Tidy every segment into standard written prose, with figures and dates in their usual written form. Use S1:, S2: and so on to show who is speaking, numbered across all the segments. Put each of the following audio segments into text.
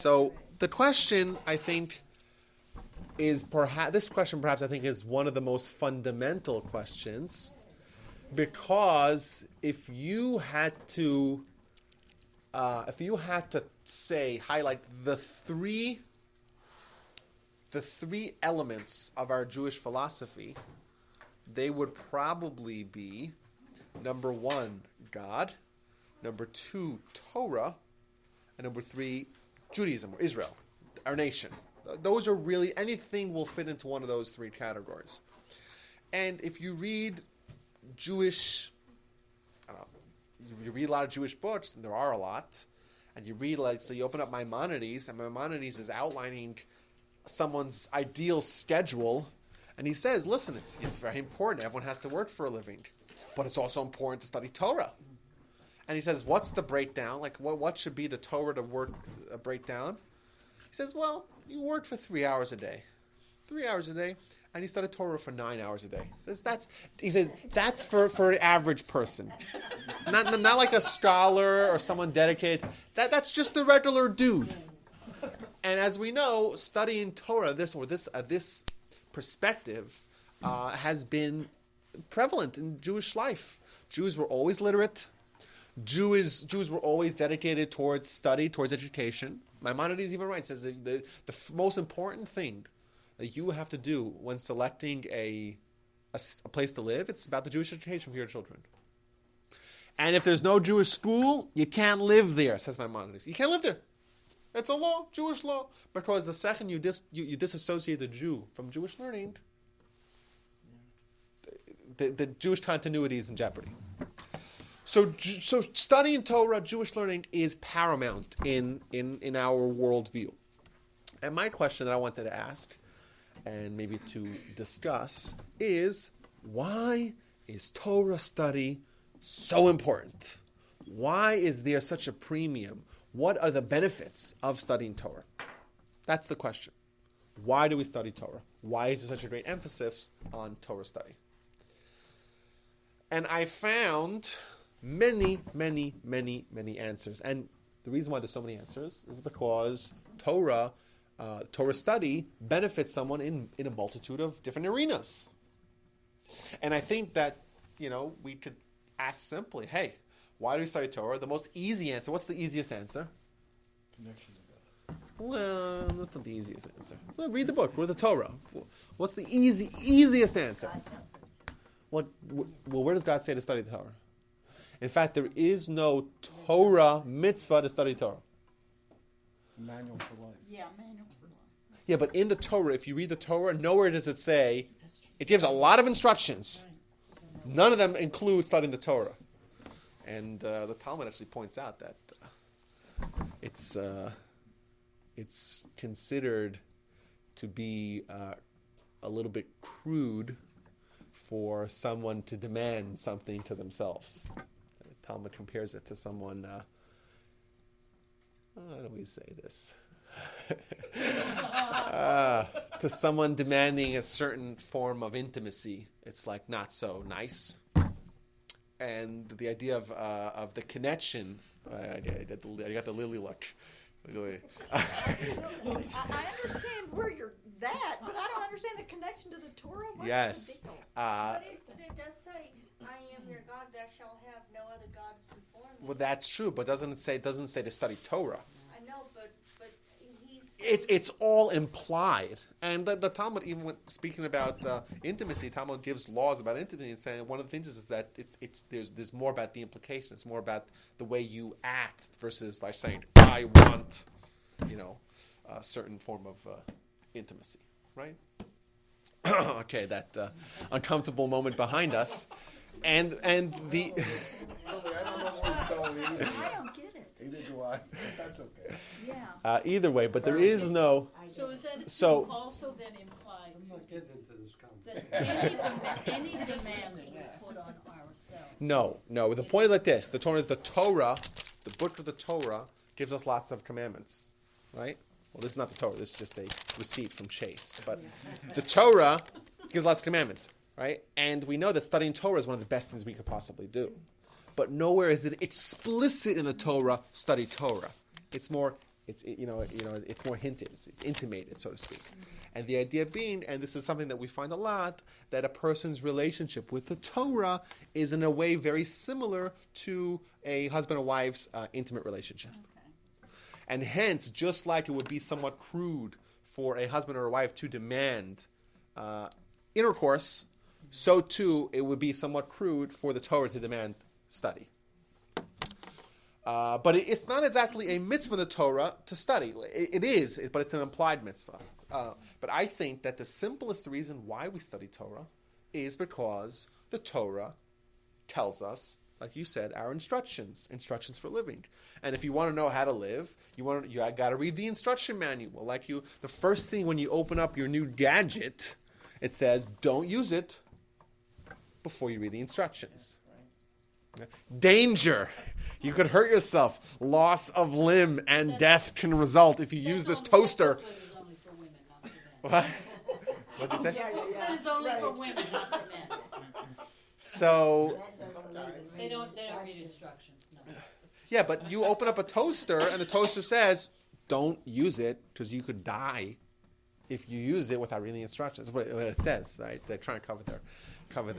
S1: So the question, I think, is perhaps I think is one of the most fundamental questions, because if you had to highlight the three elements of our Jewish philosophy, they would probably be: number one, God; number two, Torah; and number three, Judaism, or Israel, our nation. Those are really, anything will fit into one of those three categories. And if you read Jewish, you read a lot of Jewish books, and there are a lot, and you read, so you open up Maimonides, and Maimonides is outlining someone's ideal schedule, and he says, listen, it's very important, everyone has to work for a living, but it's also important to study Torah. And he says, what's the breakdown? Like, what should be the Torah to work breakdown? He says, well, you work for 3 hours a day. 3 hours a day, and you study Torah for 9 hours a day. He says that's for an average person. Not like a scholar or someone dedicated. That's just the regular dude. And as we know, studying Torah, this perspective has been prevalent in Jewish life. Jews were always literate. Jews were always dedicated towards study, towards education. Maimonides even writes, says the most important thing that you have to do when selecting a place to live, it's about the Jewish education for your children. And if there's no Jewish school, you can't live there, says Maimonides. You can't live there. It's a law, Jewish law. Because the second you disassociate the Jew from Jewish learning, the Jewish continuity is in jeopardy. So studying Torah, Jewish learning, is paramount in our worldview. And my question that I wanted to ask, and maybe to discuss, is why is Torah study so important? Why is there such a premium? What are the benefits of studying Torah? That's the question. Why do we study Torah? Why is there such a great emphasis on Torah study? And I found many answers. And the reason why there's so many answers is because Torah study benefits someone in a multitude of different arenas. And I think that, we could ask simply, hey, why do we study Torah? The most easy answer, what's the easiest answer?
S2: Connection to God.
S1: Well, that's not the easiest answer. Well, read the book, read the Torah. What's the easiest answer? Well, where does God say to study the Torah? In fact, there is no Torah mitzvah to study Torah.
S2: Manual for life.
S3: Yeah, manual for life.
S1: Yeah, but in the Torah, if you read the Torah, nowhere does it say, it gives a lot of instructions. None of them include studying the Torah. And the Talmud actually points out that it's considered to be a little bit crude for someone to demand something to themselves. The Talmud compares it to someone, how do we say this? To someone demanding a certain form of intimacy. It's like not so nice. And the idea of the connection, I got the Lily look.
S3: I understand where you're that, but I don't understand the connection to the Torah. What's
S1: yes.
S3: the deal?
S4: But it does say, I am your God, thou shalt have no other gods before me.
S1: Well, that's true, but doesn't say to study Torah.
S4: I know, but he's...
S1: It's all implied. And the Talmud, even when speaking about intimacy, Talmud gives laws about intimacy and saying one of the things is that there's more about the implication. It's more about the way you act versus like saying, I want, a certain form of intimacy, right? Okay, that uncomfortable moment behind us. And the...
S2: I don't know what he's telling me either.
S3: I don't get it.
S2: Neither do I. That's okay.
S3: Yeah.
S1: Either way, but there is no...
S5: So is that
S1: So-
S5: also then implies
S2: I'm not getting into this
S5: that
S2: conversation.
S5: any demands we put on ourselves?
S1: No. The point is like this. The Torah, the book of the Torah, gives us lots of commandments, right? Well, this is not the Torah. This is just a receipt from Chase. But the Torah gives lots of commandments, right? And we know that studying Torah is one of the best things we could possibly do. But nowhere is it explicit in the Torah, study Torah. It's more It's more hinted, it's intimated, so to speak. And the idea being, and this is something that we find a lot, that a person's relationship with the Torah is in a way very similar to a husband and wife's intimate relationship.
S3: Okay.
S1: And hence, just like it would be somewhat crude for a husband or a wife to demand intercourse, so too it would be somewhat crude for the Torah to demand study. But it's not exactly a mitzvah in the Torah to study. It is, but it's an implied mitzvah. But I think that the simplest reason why we study Torah is because the Torah tells us, like you said, our instructions for living. And if you want to know how to live, you got to read the instruction manual. The first thing when you open up your new gadget, it says, don't use it before you read the instructions. Danger. You could hurt yourself. Loss of limb and death can result if you use this toaster.
S5: That is only for women, not for men.
S1: What? What'd you say?
S5: That is only for women, not for men.
S1: So,
S5: They don't read instructions. No.
S1: yeah, but you open up a toaster and the toaster says, don't use it because you could die if you use it without reading the instructions. That's what it says, right? They're trying to cover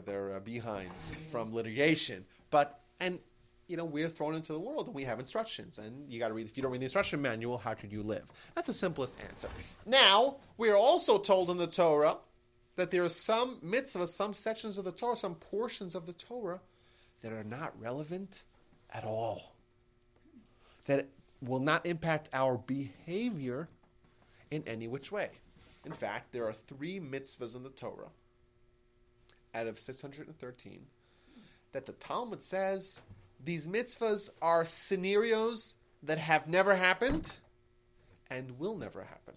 S1: their behinds from litigation. We're thrown into the world and we have instructions. And you got to read. If you don't read the instruction manual, how could you live? That's the simplest answer. Now, we are also told in the Torah that there are some mitzvahs, some sections of the Torah, some portions of the Torah that are not relevant at all. That will not impact our behavior in any which way. In fact, there are 3 mitzvahs in the Torah out of 613 that the Talmud says these mitzvahs are scenarios that have never happened and will never happen.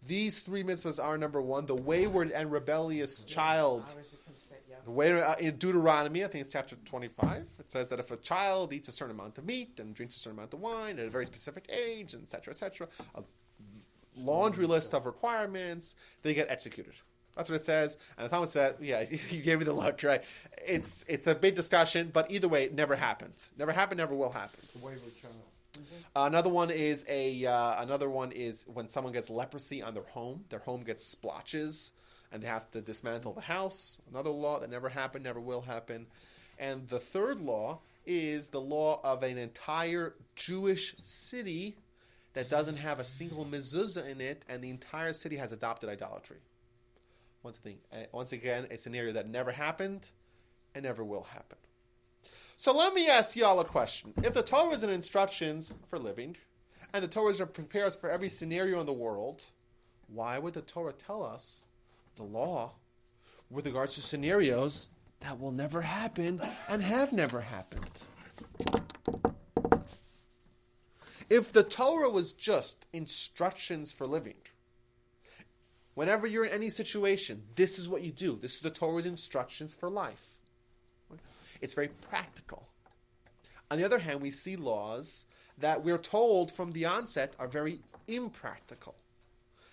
S1: These 3 mitzvahs are, number 1, the wayward and rebellious child. In Deuteronomy, I think it's chapter 25, it says that if a child eats a certain amount of meat and drinks a certain amount of wine at a very specific age, and etc., a laundry list of requirements, they get executed. That's what it says. And the Talmud said, yeah, you gave me the look, right? It's a big discussion, but either way, it never happened. Never happened, never will happen.
S2: The wayward child.
S1: Another one is when someone gets leprosy on their home gets splotches, and they have to dismantle the house. Another law that never happened, never will happen. And the third law is the law of an entire Jewish city that doesn't have a single mezuzah in it, and the entire city has adopted idolatry. Once again, a scenario that never happened and never will happen. So let me ask y'all a question. If the Torah is an instructions for living, and the Torah is to prepare us for every scenario in the world, why would the Torah tell us the law with regards to scenarios that will never happen and have never happened? If the Torah was just instructions for living, whenever you're in any situation, this is what you do. This is the Torah's instructions for life. It's very practical. On the other hand, we see laws that we're told from the onset are very impractical.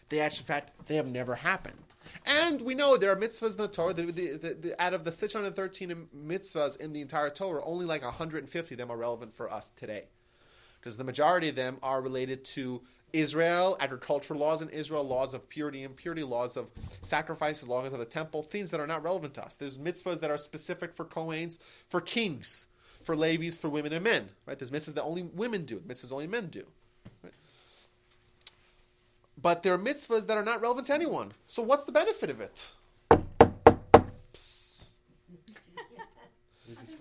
S1: They actually, in fact, they have never happened. And we know there are mitzvahs in the Torah. Out of the 613 mitzvahs in the entire Torah, only like 150 of them are relevant for us today. Because the majority of them are related to Israel, agricultural laws in Israel, laws of purity, impurity, laws of sacrifices, laws of the temple, things that are not relevant to us. There's mitzvahs that are specific for Kohanes, for kings, for Levis, for women and men. Right? There's mitzvahs that only women do, mitzvahs only men do. Right? But there are mitzvahs that are not relevant to anyone. So what's the benefit of it?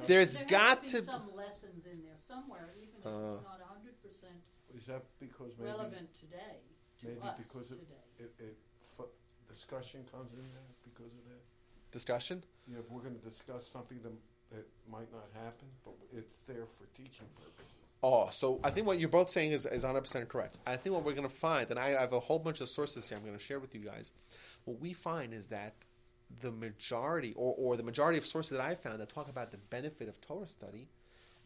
S1: There's got to
S5: be some lessons in there somewhere, even if it's not 100%
S2: Is that because maybe
S5: relevant today to us
S2: because
S5: today.
S2: discussion comes in there because of that?
S1: discussion.
S2: Yeah, we're going to discuss something that might not happen, but it's there for teaching purposes.
S1: Oh, so I think what you're both saying is 100% correct. I think what we're going to find, and I have a whole bunch of sources here I'm going to share with you guys, what we find is that the majority, or the majority of sources that I've found that talk about the benefit of Torah study,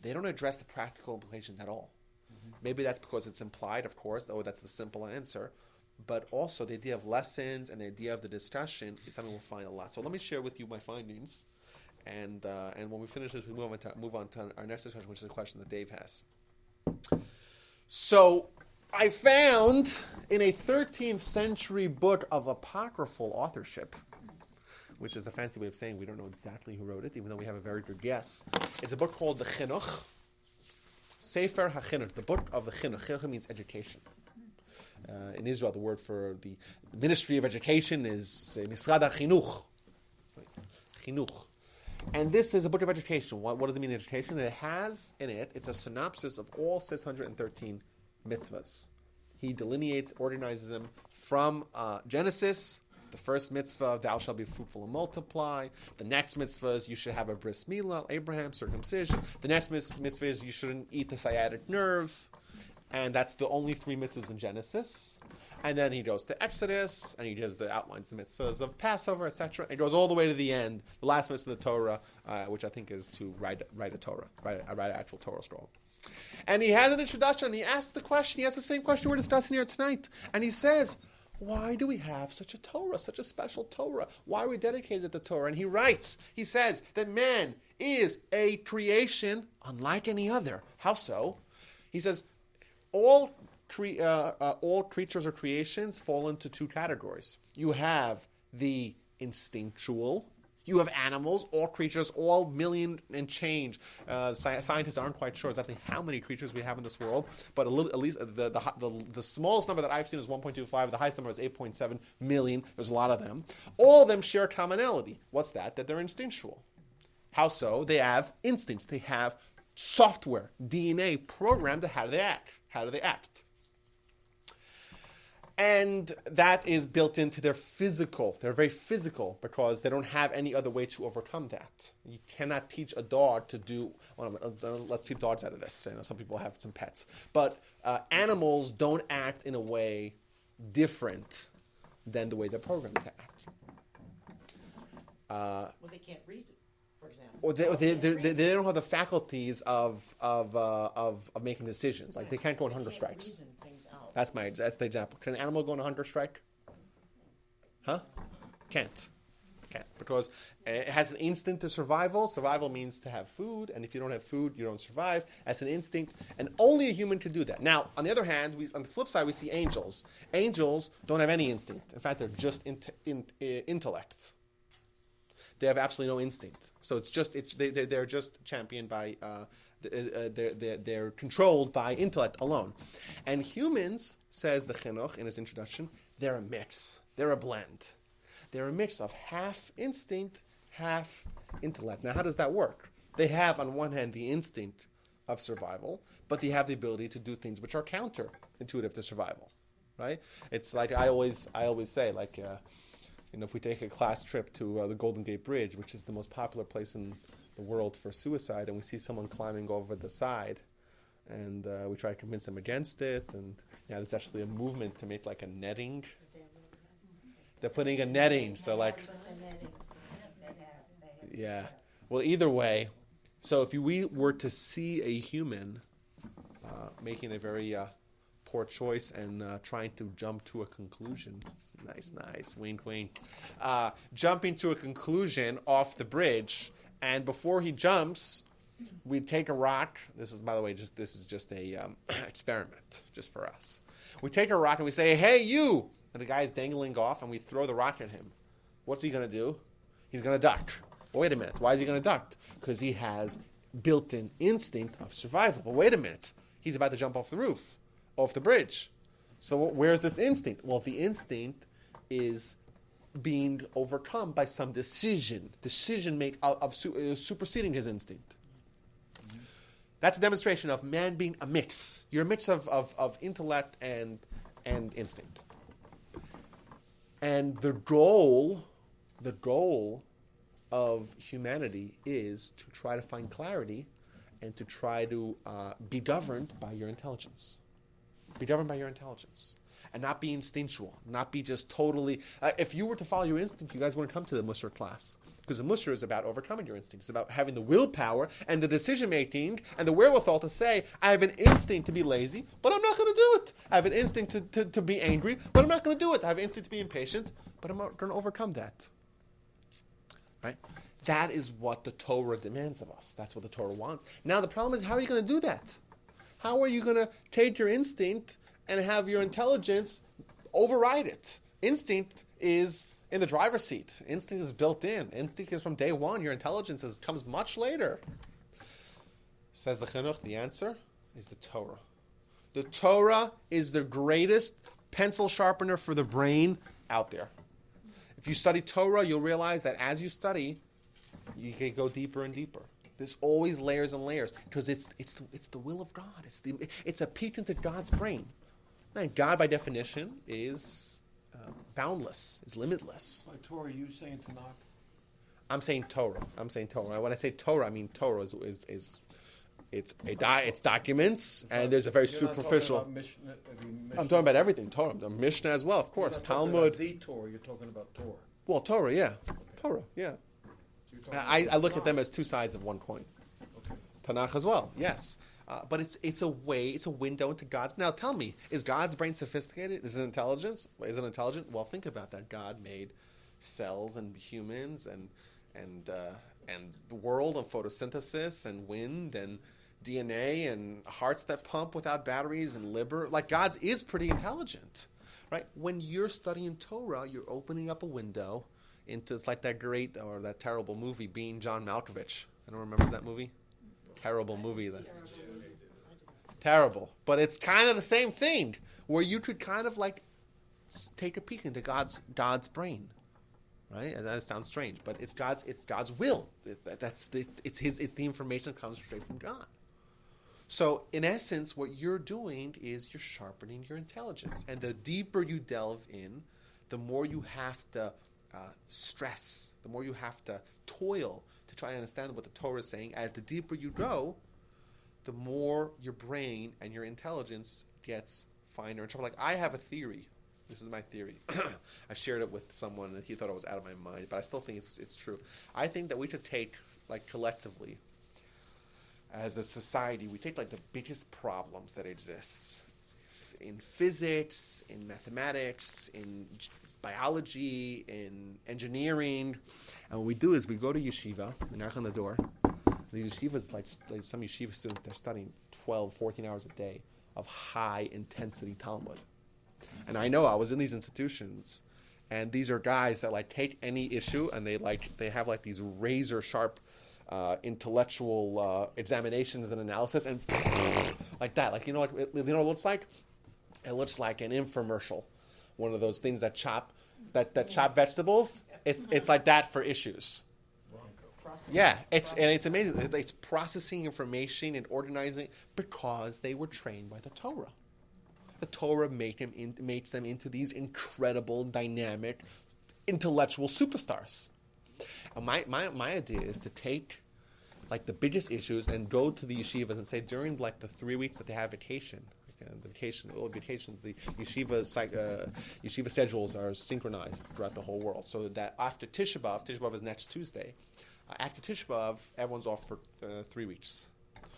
S1: they don't address the practical implications at all. Mm-hmm. Maybe that's because it's implied, of course, that's the simple answer. But also the idea of lessons and the idea of the discussion is something we'll find a lot. So let me share with you my findings. And when we finish this, we move on to our next discussion, which is a question that Dave has. So I found in a 13th century book of apocryphal authorship, which is a fancy way of saying we don't know exactly who wrote it, even though we have a very good guess. It's a book called the Chinuch, Sefer HaChinuch, the book of the Chinuch. Chinuch means education. In Israel, the word for the Ministry of Education is Misrad HaChinuch. Chinuch. And this is a book of education. What does it mean, education? It has in it, it's a synopsis of all 613 mitzvahs. He delineates, organizes them from Genesis, the first mitzvah, thou shalt be fruitful and multiply. The next mitzvah is you should have a bris milah, Abraham, circumcision. The next mitzvah is you shouldn't eat the sciatic nerve. And that's the only 3 mitzvahs in Genesis. And then he goes to Exodus, and he gives the outlines, the mitzvahs of Passover, etc. And goes all the way to the end, the last mitzvah of the Torah, which I think is to write a Torah, write an actual Torah scroll. And he has an introduction, and he asks the question, he asks the same question we're discussing here tonight. And he says, why do we have such a Torah, such a special Torah? Why are we dedicated to the Torah? And he writes, he says that man is a creation unlike any other. How so? He says, all creatures or creations fall into 2 categories. You have the instinctual. You have animals, all creatures, all million and change. Scientists aren't quite sure exactly how many creatures we have in this world, but at least the smallest number that I've seen is 1.25. The highest number is 8.7 million. There's a lot of them. All of them share commonality. What's that? That they're instinctual. How so? They have instincts. They have software, DNA programmed to how do they act. How do they act? And that is built into their physical. They're very physical because they don't have any other way to overcome that. You cannot teach a dog to do... Well, let's keep dogs out of this. You know, some people have some pets. But animals don't act in a way different than the way they're programmed to act.
S6: Well, they can't reason, for example.
S1: Or they don't have the faculties of making decisions. Like, they can't go on hunger strikes. That's the example. Can an animal go on a hunger strike? Huh? Can't. Because it has an instinct to survival. Survival means to have food, and if you don't have food, you don't survive. That's an instinct, and only a human can do that. Now, on the other hand, on the flip side, we see angels. Angels don't have any instinct. In fact, they're just intellect. They have absolutely no instinct. So they're just championed by they're controlled by intellect alone. And humans, says the Chinuch in his introduction, they're a mix. They're a blend. They're a mix of half instinct, half intellect. Now, how does that work? They have, on one hand, the instinct of survival, but they have the ability to do things which are counterintuitive to survival. Right? It's like I always say, like. If we take a class trip to the Golden Gate Bridge, which is the most popular place in the world for suicide, and we see someone climbing over the side, and we try to convince them against it, and there's actually a movement to make like a netting. They're putting a netting, so like... Yeah. Well, either way, so if we were to see a human making a very poor choice and trying to jump to a conclusion... Nice, wink, wink. Jumping to a conclusion off the bridge, and before he jumps, we take a rock. This is, by the way, this is just a experiment, just for us. We take a rock and we say, "Hey, you!" And the guy's dangling off, and we throw the rock at him. What's he going to do? He's going to duck. Well, wait a minute. Why is he going to duck? Because he has built-in instinct of survival. But wait a minute. He's about to jump off the roof, off the bridge. So where's this instinct? Well, the instinct is being overcome by some decision of superseding his instinct. That's a demonstration of man being a mix. You're a mix of intellect and instinct. And the goal of humanity is to try to find clarity and to try to be governed by your intelligence. Be governed by your intelligence. And not be instinctual. Not be just totally... if you were to follow your instinct, you guys wouldn't come to the Musar class. Because the Musar is about overcoming your instincts. It's about having the willpower and the decision-making and the wherewithal to say, I have an instinct to be lazy, but I'm not going to do it. I have an instinct to be angry, but I'm not going to do it. I have an instinct to be impatient, but I'm not going to overcome that. Right? That is what the Torah demands of us. That's what the Torah wants. Now, the problem is, how are you going to do that? How are you going to take your instinct and have your intelligence override it? Instinct is in the driver's seat. Instinct is built in. Instinct is from day one. Your intelligence comes much later. Says the Chinuch, the answer is the Torah. The Torah is the greatest pencil sharpener for the brain out there. If you study Torah, you'll realize that as you study, you can go deeper and deeper. There's always layers and layers because it's the will of God. It's a peek into God's brain. And God, by definition, is boundless, is limitless.
S2: By Torah, you saying Tanakh?
S1: I'm saying Torah. When I say Torah, I mean Torah it's documents, and there's a very superficial. I'm talking about everything. Torah, the Mishnah as well, of course. Talmud.
S2: The Torah. You're talking about Torah.
S1: Well, Torah, yeah, Torah, yeah. I look at them as two sides of one coin.
S2: Okay.
S1: Tanakh as well, yes. But it's a window into God's. Now, tell me, is God's brain sophisticated? Is it intelligent? Well, think about that. God made cells and humans and the world and photosynthesis and wind and DNA and hearts that pump without batteries and liver. Like, God is pretty intelligent, right? When you're studying Torah, you're opening up a window into, it's like that great or that terrible movie, Being John Malkovich. Anyone remembers that movie? Terrible movie. Terrible. But it's kind of the same thing, where you could kind of like take a peek into God's brain. Right, and that sounds strange, but it's God's will. It's the information that comes straight from God. So, in essence, what you're doing is you're sharpening your intelligence, and the deeper you delve in, the more you have to stress, the more you have to toil to try to understand what the Torah is saying. As the deeper you go, the more your brain and your intelligence gets finer and sharper. Like, I have a theory. This is my theory. I shared it with someone, and he thought it was out of my mind, but I still think it's true. I think that we should take, like, collectively, as a society, we take, like, the biggest problems that exist in physics, in mathematics, in biology, in engineering, and what we do is we go to yeshiva, we knock on the door. The yeshiva is like some yeshiva students, they're studying 12, 14 hours a day of high-intensity Talmud. And I know I was in these institutions, and these are guys that like take any issue and they have like these razor sharp intellectual examinations and analysis and like that. Like, you know what it looks like? It looks like an infomercial, one of those things that chop vegetables. It's like that for issues. Yeah, it's amazing. It's processing information and organizing because they were trained by the Torah. The Torah makes them into these incredible, dynamic, intellectual superstars. And my idea is to take like the biggest issues and go to the yeshivas and say during like the 3 weeks that they have vacation, the yeshiva schedules are synchronized throughout the whole world. So that after Tisha B'Av is next Tuesday. After Tisha B'Av, everyone's off for 3 weeks.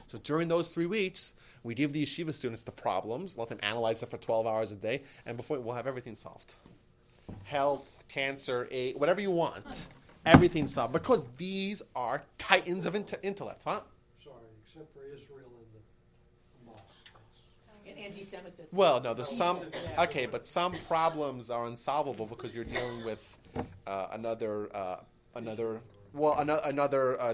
S1: So during those 3 weeks, we give the yeshiva students the problems, let them analyze it for 12 hours a day, and before we'll have everything solved. Health, cancer, AIDS, whatever you want, everything solved. Because these are titans of intellect, huh?
S7: Sorry, except for Israel and the mosque.
S6: And anti-Semitism.
S1: Well, no, there's some, okay, but some problems are unsolvable because you're dealing with another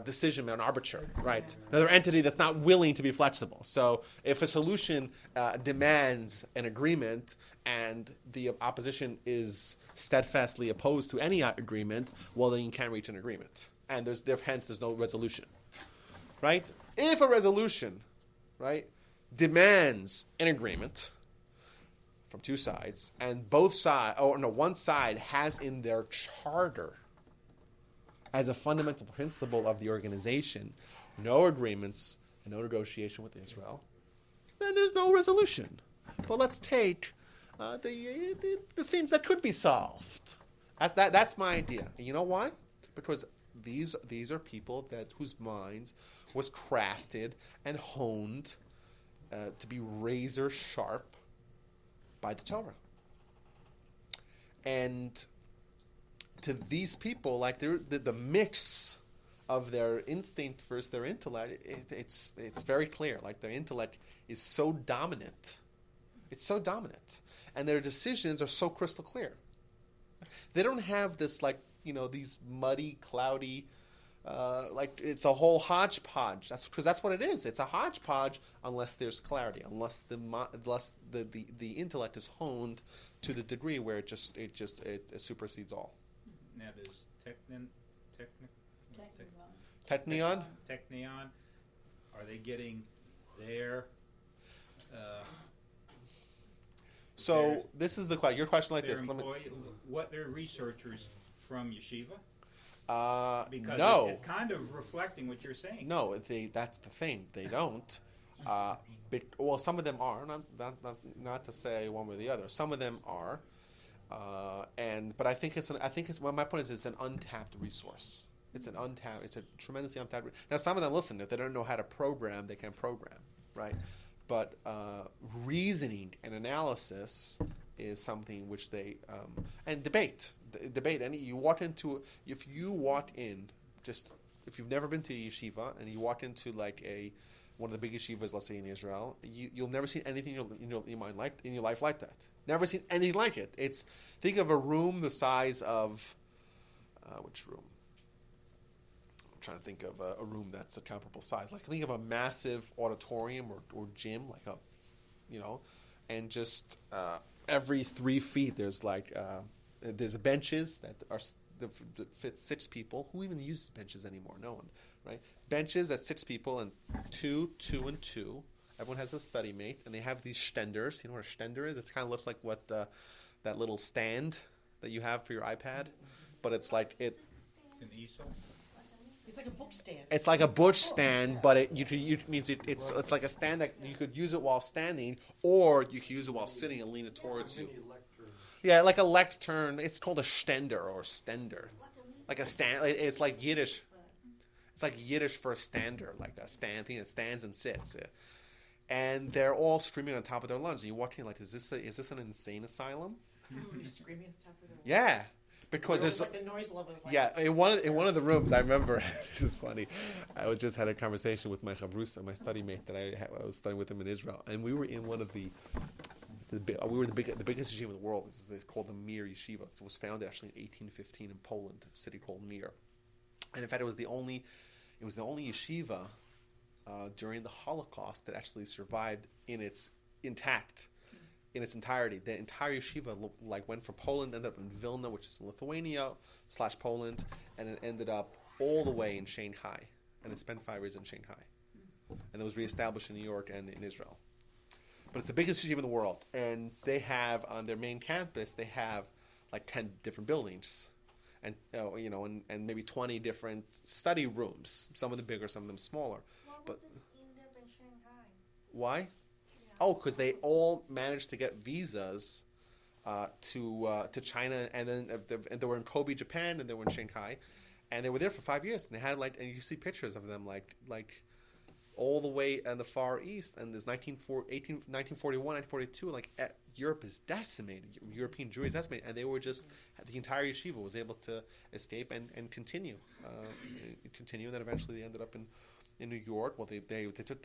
S1: decision, an arbitrator, right? Another entity that's not willing to be flexible. So if a solution demands an agreement and the opposition is steadfastly opposed to any agreement, well, then you can't reach an agreement. And hence there's no resolution, right? If a resolution, right, demands an agreement from two sides, and one side has in their charter as a fundamental principle of the organization, no agreements and no negotiation with Israel, then there's no resolution. But let's take the things that could be solved. That's my idea. And you know why? Because these are people whose minds was crafted and honed to be razor sharp by the Torah. And to these people, like the mix of their instinct versus their intellect, it's very clear. Like their intellect is so dominant. It's so dominant. And their decisions are so crystal clear. They don't have this these muddy, cloudy, it's a whole hodgepodge. That's because that's what it is. It's a hodgepodge unless there's clarity, unless the intellect is honed to the degree where it supersedes all.
S8: Now there's
S1: Technion.
S8: Are they getting there?
S1: So this is the question. Your question like this.
S8: They're researchers from yeshiva? Because
S1: no.
S8: it's kind of reflecting what you're saying.
S1: No, that's the thing. They don't. Well, some of them are. Not to say one way or the other. Some of them are. But I think my point is it's an untapped resource. It's a tremendously untapped. Now, some of them, listen, if they don't know how to program, they can program, right? But reasoning and analysis is something which they and debate. And if you walk in, if you've never been to a yeshiva and you walk into one of the big yeshivas, let's say in Israel, you'll never see anything in your life like that. Never seen anything like it. Think of a room the size of which room? I'm trying to think of a room that's a comparable size. Think of a massive auditorium or gym, and just every 3 feet there's benches that fit 6 people. Who even uses benches anymore? No one, right? Benches that 6 people and two and two. Everyone has a study mate, and they have these stenders. You know what a stender is? It kind of looks like what that little stand that you have for your iPad, but it's like it.
S8: It's an easel.
S6: It's like a book stand.
S1: It's like a bush stand, but it's like a stand that you could use it while standing, or you could use it while sitting and lean it towards you. Yeah, like a lectern. It's called a stender or stender. Like a stand. It's like Yiddish. It's like Yiddish for a stander, like a stand thing that stands and sits. And they're all screaming on top of their lungs. And you walk in is this an insane asylum?
S6: You're screaming at the top of their lungs.
S1: Yeah. Because there's
S6: the noise level is
S1: in one of the rooms, I remember this is funny. I just had a conversation with my chavrusa, my study mate that I was studying with him in Israel, and we were in one of the biggest yeshiva in the world. It's called the Mir Yeshiva. It was founded actually in 1815 in Poland, a city called Mir, and in fact it was the only yeshiva during the Holocaust that actually survived in its entirety. The entire yeshiva went from Poland, ended up in Vilna, which is in Lithuania / Poland, and it ended up all the way in Shanghai, and it spent 5 years in Shanghai, and it was reestablished in New York and in Israel. But it's the biggest yeshiva in the world, and they have on their main campus 10 different buildings, and and maybe 20 different study rooms. Some of them bigger, some of them smaller.
S4: Why was it end up in Shanghai?
S1: Why?
S4: Yeah.
S1: Oh, because they all managed to get visas to China, and then they were in Kobe, Japan, and they were in Shanghai, and they were there for 5 years. And they had and you see pictures of them like all the way in the Far East, and there's 1941, 1942, Europe is decimated. European Jewry is decimated, and they were just the entire yeshiva was able to escape and continue, and then eventually they ended up in New York. Well, they took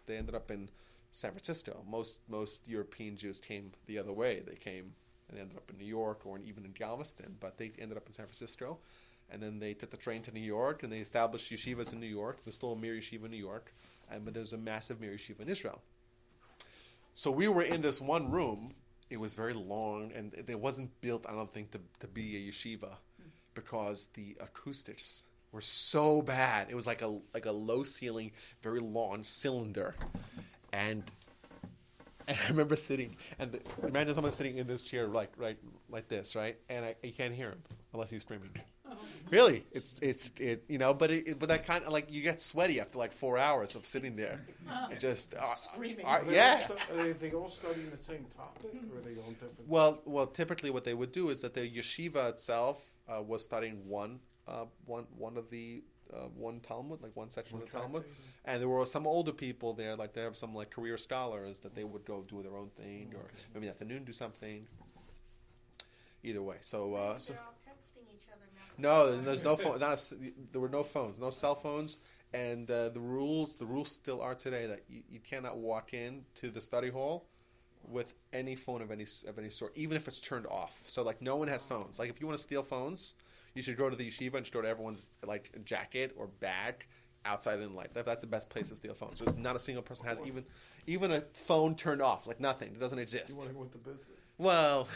S1: they ended up in San Francisco. Most European Jews came the other way. They came and ended up in New York or even in Galveston, but they ended up in San Francisco. And then they took the train to New York, and they established yeshivas in New York. There's still a Mir Yeshiva in New York, but there's a massive Mir Yeshiva in Israel. So we were in this one room. It was very long, and it wasn't built, I don't think, to be a yeshiva, because the acoustics were so bad. It was like a low ceiling, very long cylinder, and I remember sitting, and imagine someone sitting in this chair like this, right? And you can't hear him unless he's screaming. Really, but that kind of you get sweaty after 4 hours of sitting there, and just
S6: screaming.
S1: Yeah.
S2: Are they all studying the same topic, or are they on different?
S1: Well, typically what they would do is that the yeshiva itself was studying one Talmud, one section of the Talmud, and there were some older people there, they have some career scholars that they would go do their own thing, or maybe in the afternoon do something. either way. So
S4: They're all texting each other now.
S1: no, there's no phone. There were no phones, no cell phones, and the rules still are today that you cannot walk in to the study hall with any phone of any sort, even if it's turned off. So like no one has phones. Like if you want to steal phones, you should go to the yeshiva and should go to everyone's like jacket or bag outside in light. That's the best place to steal phones. There's not a single person has even a phone turned off. Like nothing. It doesn't exist.
S2: You want to go into business?
S1: Well,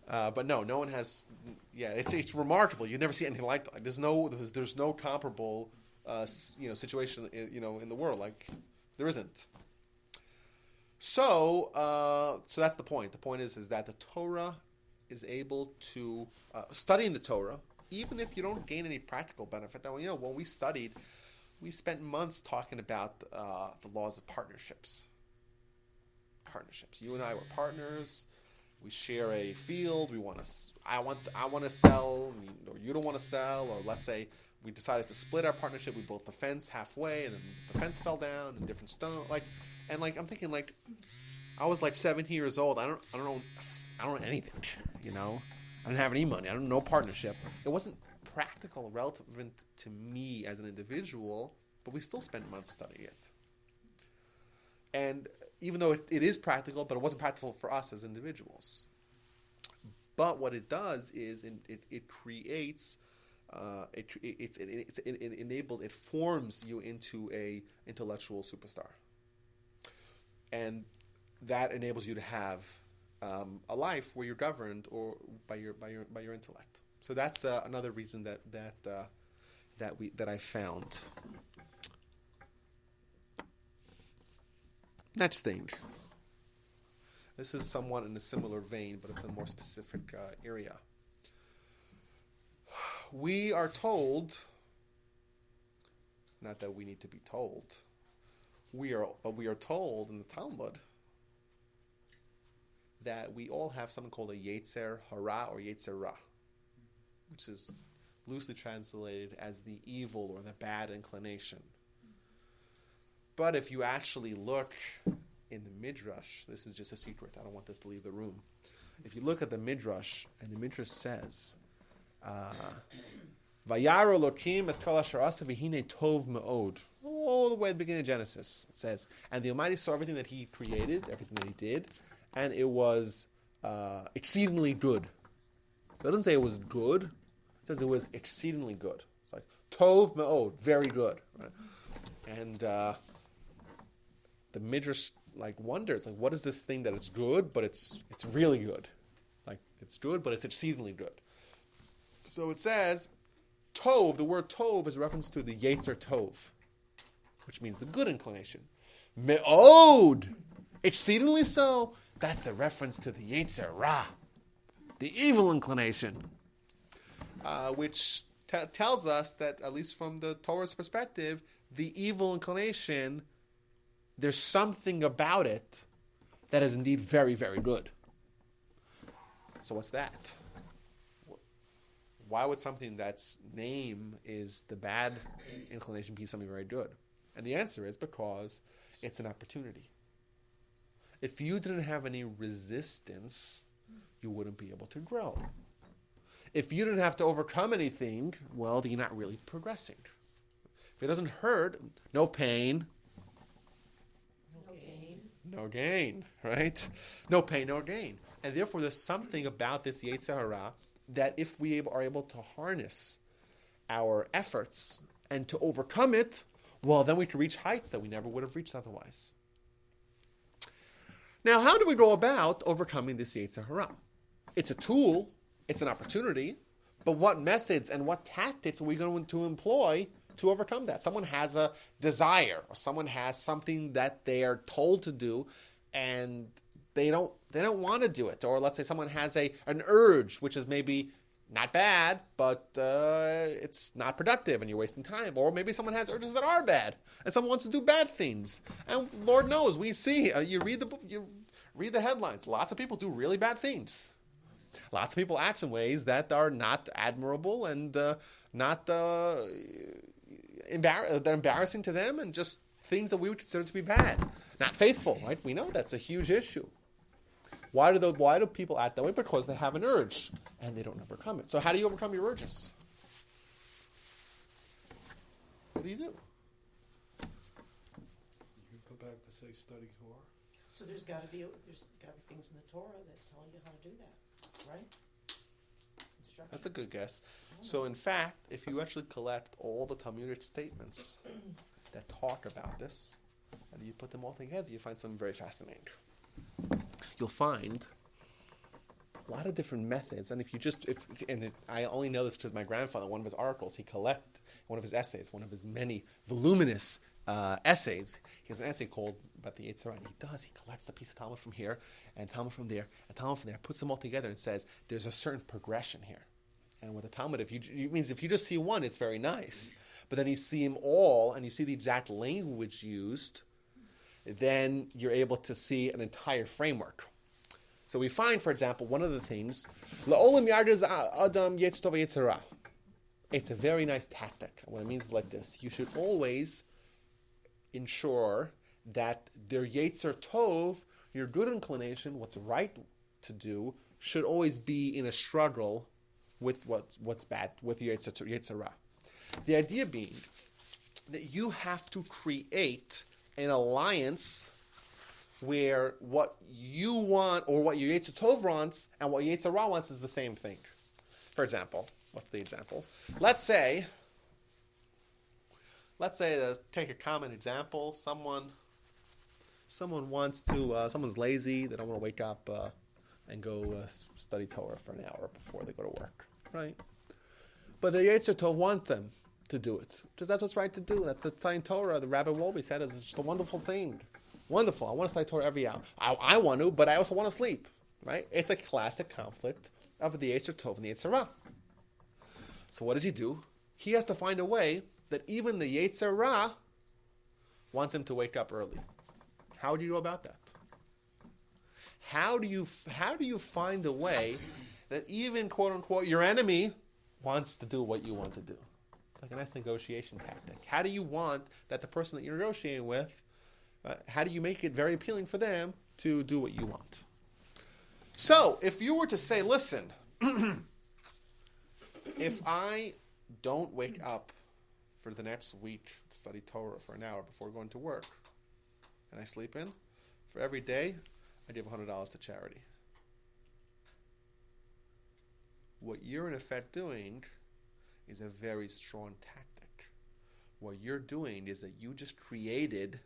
S1: but no one has. Yeah, it's remarkable. You never see anything like that. Like, there's no comparable situation in the world. Like there isn't. So that's the point. The point is that the Torah is able to studying the Torah, even if you don't gain any practical benefit. Now, when we studied, we spent months talking about the laws of partnerships. Partnerships. You and I were partners. We share a field. I want to sell, or you don't want to sell, or let's say we decided to split our partnership. We built the fence halfway, and then the fence fell down, and different stone. I'm thinking I was 17 years old. I don't know anything. I didn't have any money. I don't know partnership. It wasn't practical, relevant to me as an individual, but we still spent months studying it. And even though it is practical, but it wasn't practical for us as individuals. But what it does is it creates, it enables, it forms you into a intellectual superstar, and that enables you to have a life where you're governed or by your intellect. So that's another reason that I found. Next thing. This is somewhat in a similar vein, but it's a more specific area. We are told, not that we need to be told, we are told in the Talmud that we all have something called a Yetzer Hara or Yetzer Ra, which is loosely translated as the evil or the bad inclination. But if you actually look in the Midrash, this is just a secret, I don't want this to leave the room. If you look at the Midrash, and the Midrash says, Vayaro Elokim es kol asher asa v'hine tov me'od. All the way at the beginning of Genesis, it says, and the Almighty saw everything that He created, everything that He did, and it was exceedingly good. So it doesn't say it was good, it says it was exceedingly good. It's like, tov me'od, very good. Right? And the Midrash wonders, what is this thing that it's good, but it's really good? It's good, but it's exceedingly good. So it says, tov, the word tov is a reference to the Yetzer Tov, which means the good inclination. Me'od, exceedingly so, that's a reference to the Yetzer Ra, the evil inclination, which tells us that, at least from the Torah's perspective, the evil inclination, there's something about it that is indeed very, very good. So what's that? Why would something that's name is the bad inclination be something very good? And the answer is because it's an opportunity. If you didn't have any resistance, you wouldn't be able to grow. If you didn't have to overcome anything, well, then you're not really progressing. If it doesn't hurt, no pain, no gain, right? No pain, no gain. And therefore, there's something about this Yetzer Hara that if we are able to harness our efforts and to overcome it, well, then we can reach heights that we never would have reached otherwise. Now, how do we go about overcoming this Yetzer Hara? It's a tool, it's an opportunity, but what methods and what tactics are we going to employ to overcome that? Someone has a desire, or someone has something that they are told to do, and they don't want to do it. Or let's say someone has an urge, which is maybe not bad, but it's not productive, and you're wasting time. Or maybe someone has urges that are bad, and someone wants to do bad things. And Lord knows, we see, you read the headlines. Lots of people do really bad things. Lots of people act in ways that are not admirable and not embarrassing to them, and just things that we would consider to be bad. Not faithful, right? We know that's a huge issue. Why do people act that way? Because they have an urge, and they don't overcome it. So how do you overcome your urges? What do?
S2: You can go back to say study Torah.
S6: So there's got to be things in the Torah that tell you how to do that, right? Instructions.
S1: That's a good guess. So in fact, if you actually collect all the Talmudic statements that talk about this, and you put them all together, you find something very fascinating. You'll find a lot of different methods, and I only know this because my grandfather, one of his articles, one of his essays, one of his many voluminous essays. He has an essay called about the Yetzer Hara. He collects a piece of Talmud from here, and Talmud from there, and Talmud from there, puts them all together and says, there's a certain progression here. And with the Talmud, if you just see one, it's very nice. But then you see them all, and you see the exact language used, then you're able to see an entire framework. So we find, for example, one of the things, La'olam yardez adam yetz tov yetzer hara. It's a very nice tactic. What it means is like this. You should always ensure that their yetzer tov, your good inclination, what's right to do, should always be in a struggle with what's bad, with your yetzer hara. The idea being that you have to create an alliance where what you want or what your yetzer tov wants and what your yetzer hara wants is the same thing. For example, what's the example? Let's say to take a common example, someone wants to, someone's lazy, they don't want to wake up and go study Torah for an hour before they go to work, right? But the yetzer tov wants them to do it, because that's what's right to do. That's the studying Torah. The Rabbi Wolbe said it's just a wonderful thing. Wonderful. I want to study Torah every hour. I want to, but I also want to sleep, right? It's a classic conflict of the yetzer tov and the yetzer hara. So what does he do? He has to find a way that even the yetzer hara wants him to wake up early. How do you go about that? How do you find a way that even, quote unquote, your enemy wants to do what you want to do? It's like a nice negotiation tactic. How do you want that the person that you're negotiating with, how do you make it very appealing for them to do what you want? So, if you were to say, listen, if I don't wake up for the next week to study Torah for an hour before going to work, and I sleep in, for every day, I give $100 to charity. What you're in effect doing is a very strong tactic. What you're doing is that you just created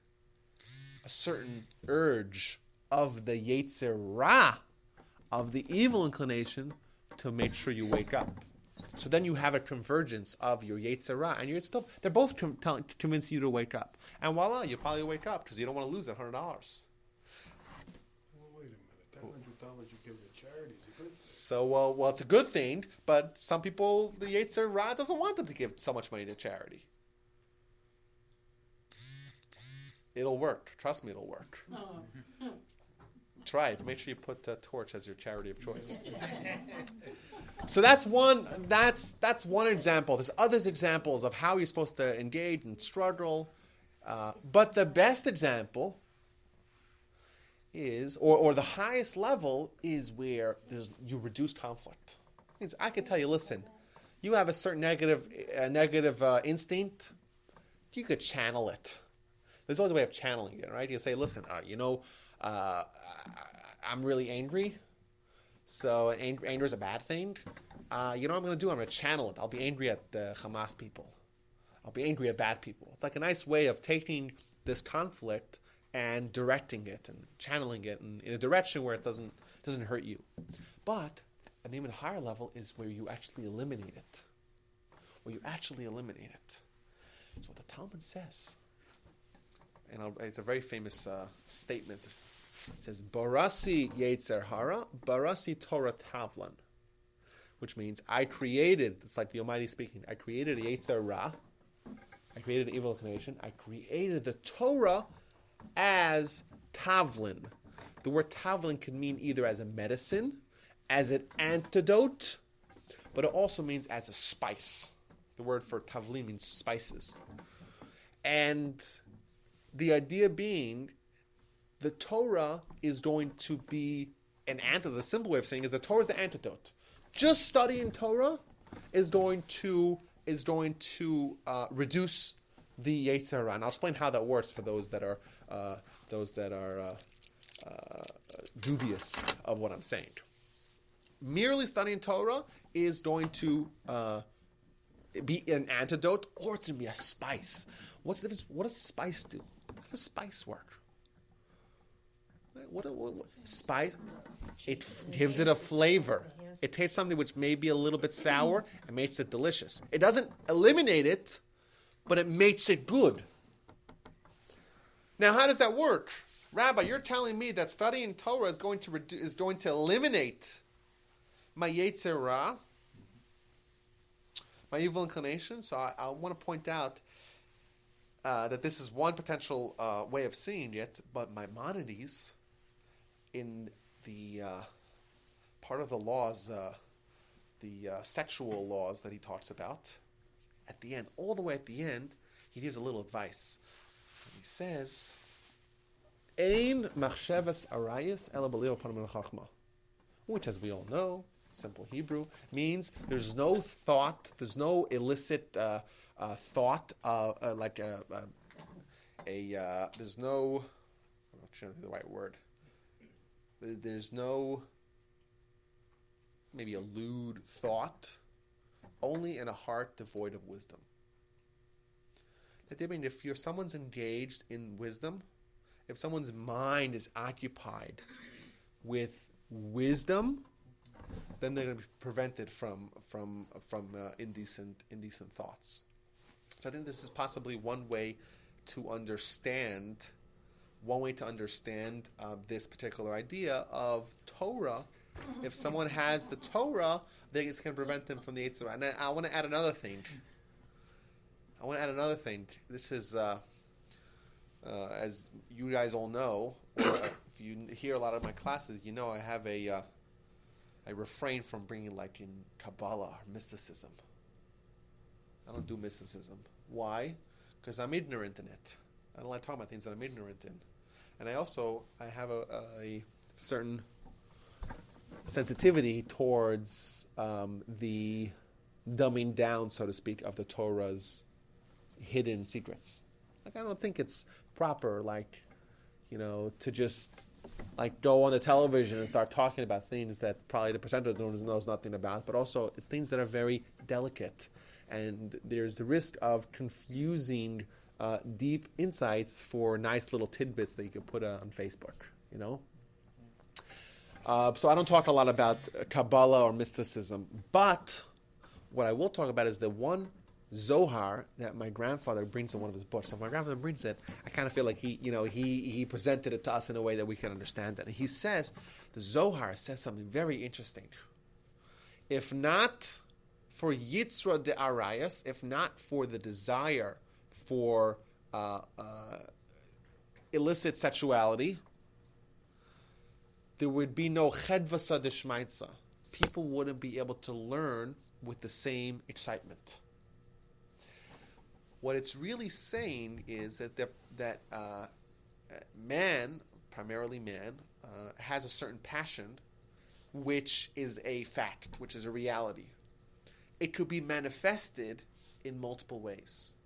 S1: a certain urge of the yetzer hara, of the evil inclination, to make sure you wake up. So then you have a convergence of your yetzer hara and your yetzer tov. They're both convincing you to wake up. And voila, you probably wake up because you don't want to lose that $100.
S2: Well, wait a minute. That $100 you give to charity is a good thing.
S1: So, well, it's a good thing, but some people, the yetzer hara doesn't want them to give so much money to charity. It'll work. Trust me, it'll work. Try it. Make sure you put Torch as your charity of choice. So that's one example. There's other examples of how you're supposed to engage and struggle. But the best example is, or the highest level is where you reduce conflict. It means I could tell you, listen, you have a certain negative instinct. You could channel it. There's always a way of channeling it, right? You say, listen, I'm really angry. So anger is a bad thing. You know what I'm going to do? I'm going to channel it. I'll be angry at the Hamas people. I'll be angry at bad people. It's like a nice way of taking this conflict and directing it and channeling it in a direction where it doesn't hurt you. But an even higher level is where you actually eliminate it. So what the Talmud says, and it's a very famous statement. It says, Barasi Yetzer Hara, Barasi Torah Tavlan. Which means, I created, it's like the Almighty speaking, I created a Yetzer Hara, I created an evil inclination, I created the Torah as Tavlin. The word Tavlin can mean either as a medicine, as an antidote, but it also means as a spice. The word for Tavlin means spices. And the idea being, the Torah is going to be the simple way of saying is that Torah is the antidote. Just studying Torah is going to reduce the Yetzer Hara. And I'll explain how that works for those that are dubious of what I'm saying. Merely studying Torah is going to be an antidote, or it's going to be a spice. What's the difference? What does spice do? How does spice work? What spice? It gives it a flavor. It takes something which may be a little bit sour and makes it delicious. It doesn't eliminate it, but it makes it good. Now, how does that work? Rabbi, you're telling me that studying Torah is going to eliminate my Yetzer Hara, my evil inclination. So I want to point out that this is one potential way of seeing it, but Maimonides, in the part of the laws, the sexual laws that he talks about, at the end, all the way at the end, he gives a little advice. He says, Ein machshavas arayis ela b'lio panim l'chachma, which, as we all know, simple Hebrew, means there's no thought, there's no illicit thought, there's no, I'm not sure the right word, there's no, maybe a lewd thought, only in a heart devoid of wisdom. That they mean if someone's engaged in wisdom, if someone's mind is occupied with wisdom, then they're going to be prevented from indecent thoughts. So I think this is possibly one way to understand this particular idea of Torah. If someone has the Torah, then it's going to prevent them from the Yetzer Hara. And I want to add another thing. This is, as you guys all know, or if you hear a lot of my classes, you know I have I refrain from bringing like in Kabbalah or mysticism. I don't do mysticism. Why? Because I'm ignorant in it. I don't like talking about things that I'm ignorant in. And I have a certain sensitivity towards the dumbing down, so to speak, of the Torah's hidden secrets. Like, I don't think it's proper, to just go on the television and start talking about things that probably the presenter knows nothing about, but also things that are very delicate. And there's the risk of confusing deep insights for nice little tidbits that you could put on Facebook, So I don't talk a lot about Kabbalah or mysticism, but what I will talk about is the one Zohar that my grandfather brings in one of his books. So if my grandfather brings it, I kind of feel like he presented it to us in a way that we can understand it. And he says, the Zohar says something very interesting. If not for Yitzra de Arayas, if not for the desire for illicit sexuality, there would be no chedvasa deshmaitza. People wouldn't be able to learn with the same excitement. What it's really saying is that man, primarily man, has a certain passion, which is a fact, which is a reality. It could be manifested in multiple ways.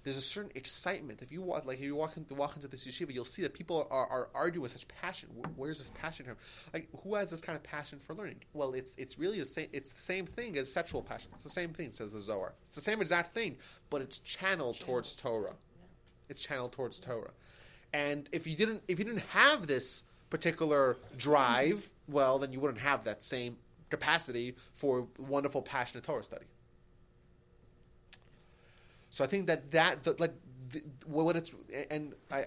S1: There's a certain excitement. If you walk into this yeshiva, you'll see that people are arguing with such passion. Where's this passion from? Like, who has this kind of passion for learning? Well, it's really the same. It's the same thing as sexual passion. It's the same thing, says the Zohar. It's the same exact thing, but it's channeled towards Torah. It's channeled towards Torah. And if you didn't have this particular drive, well, then you wouldn't have that same capacity for wonderful, passionate Torah study. So I think I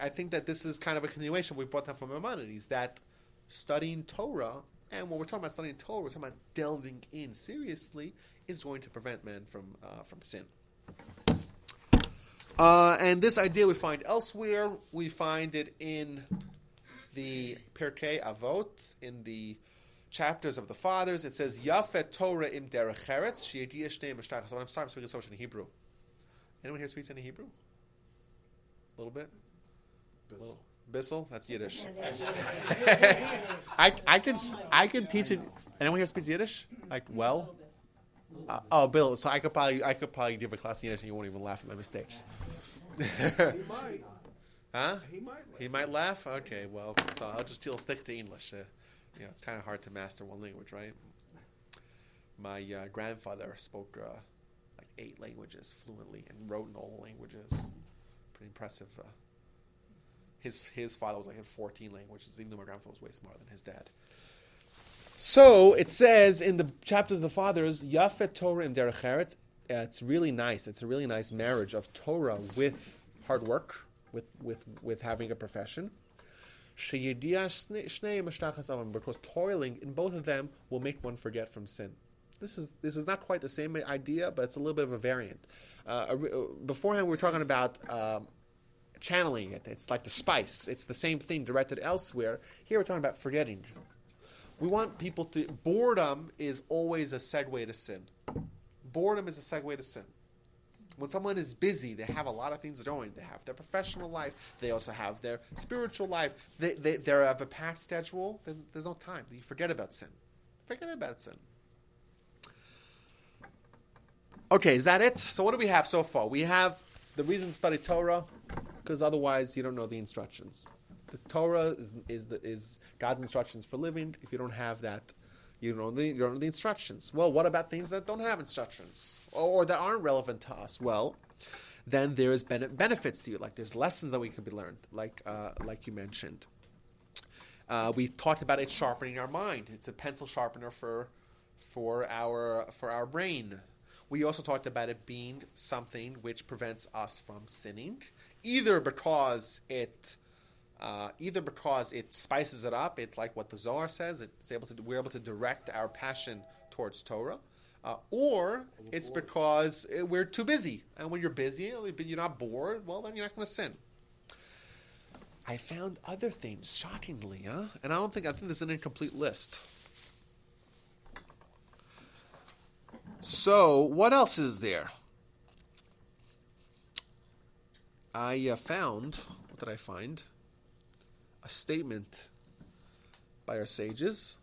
S1: think that this is kind of a continuation we brought down from Maimonides, that studying Torah, and when we're talking about studying Torah, we're talking about delving in seriously, is going to prevent man from sin. And this idea we find elsewhere. We find it in the Pirkei Avot, in the chapters of the fathers. It says, Yafet Torah im derech eretz, she'yediah shnei mishtachas. I'm sorry, I'm speaking so much in Hebrew. Anyone here speaks any Hebrew? A little bit? Bissel? That's Yiddish.
S6: And then
S1: I can teach it. Anyone here speaks Yiddish? Like, well? Bill. So I could probably give a class in Yiddish and you won't even laugh at my mistakes.
S2: He might.
S1: Huh?
S2: He might.
S1: He might laugh? Okay, well, so I'll stick to English. It's kind of hard to master one language, right? My grandfather spoke like 8 languages fluently and wrote in all languages. Pretty impressive. His father was like in 14 languages, even though my grandfather was way smarter than his dad. So it says in the chapters of the fathers, Yafet Torah im derech eretz. It's really nice. It's a really nice marriage of Torah with hard work, with having a profession. Because toiling in both of them will make one forget from sin. This is not quite the same idea, but it's a little bit of a variant. Beforehand, we were talking about channeling it. It's like the spice. It's the same thing directed elsewhere. Here we're talking about forgetting. We want people to... Boredom is always a segue to sin. Boredom is a segue to sin. When someone is busy, they have a lot of things going. They have their professional life. They also have their spiritual life. They have a packed schedule. Then there's no time. You forget about sin. Forget about sin. Okay, is that it? So what do we have so far? We have the reason to study Torah, because otherwise you don't know the instructions. This Torah is God's instructions for living. If you don't have that, you don't know the instructions. Well, what about things that don't have instructions or that aren't relevant to us? Well, then there is benefits to you. Like there's lessons that we could be learned, like you mentioned. We talked about it sharpening our mind. It's a pencil sharpener for our brain. We also talked about it being something which prevents us from sinning, either because it spices it up. It's like what the Zohar says. We're able to direct our passion towards Torah, or it's because we're too busy. And when you're busy, but you're not bored, well, then you're not going to sin. I found other things, shockingly, and I think this is an incomplete list. So, what else is there? I found, what did I find? A statement by our sages.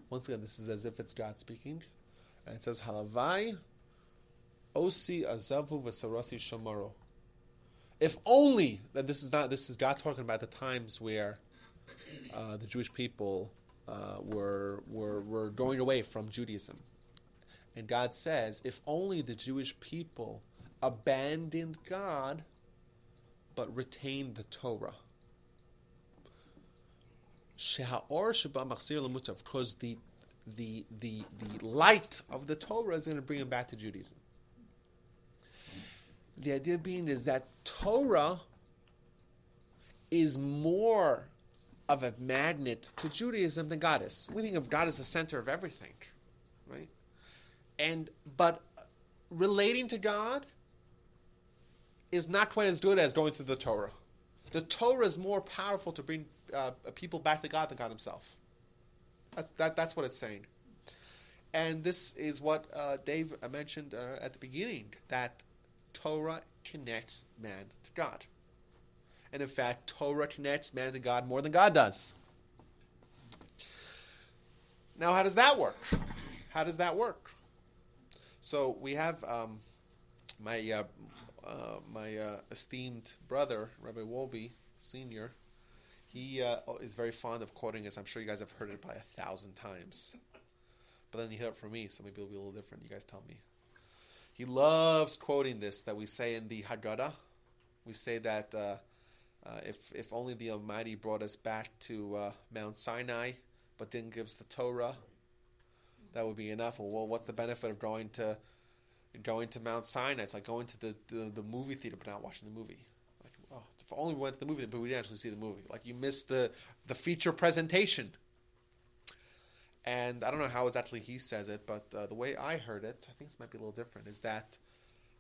S1: Once again, this is as if it's God speaking. And it says, Halavai osi azavu v'sarasi shamaro. If only that this is God talking about the times where the Jewish people were going away from Judaism. And God says, if only the Jewish people abandoned God, but retained the Torah. Because the light of the Torah is going to bring them back to Judaism. The idea being is that Torah is more of a magnet to Judaism than God is. We think of God as the center of everything, right? But relating to God is not quite as good as going through the Torah. The Torah is more powerful to bring people back to God than God himself. That's what it's saying. And this is what Dave mentioned at the beginning, that Torah connects man to God. And in fact, Torah connects man to God more than God does. Now, how does that work? How does that work? So we have my esteemed brother, Rabbi Wolbe, Senior. He is very fond of quoting this. I'm sure you guys have heard it probably 1,000 times. But then you hear it from me, so maybe it'll be a little different. You guys tell me. He loves quoting this that we say in the Haggadah. We say that if only the Almighty brought us back to Mount Sinai, but didn't give us the Torah, that would be enough. Well, what's the benefit of going to Mount Sinai? It's like going to the movie theater but not watching the movie. Like, oh, if only we went to the movie theater, but we didn't actually see the movie. Like you missed the feature presentation. And I don't know how exactly he says it, but the way I heard it, I think this might be a little different, is that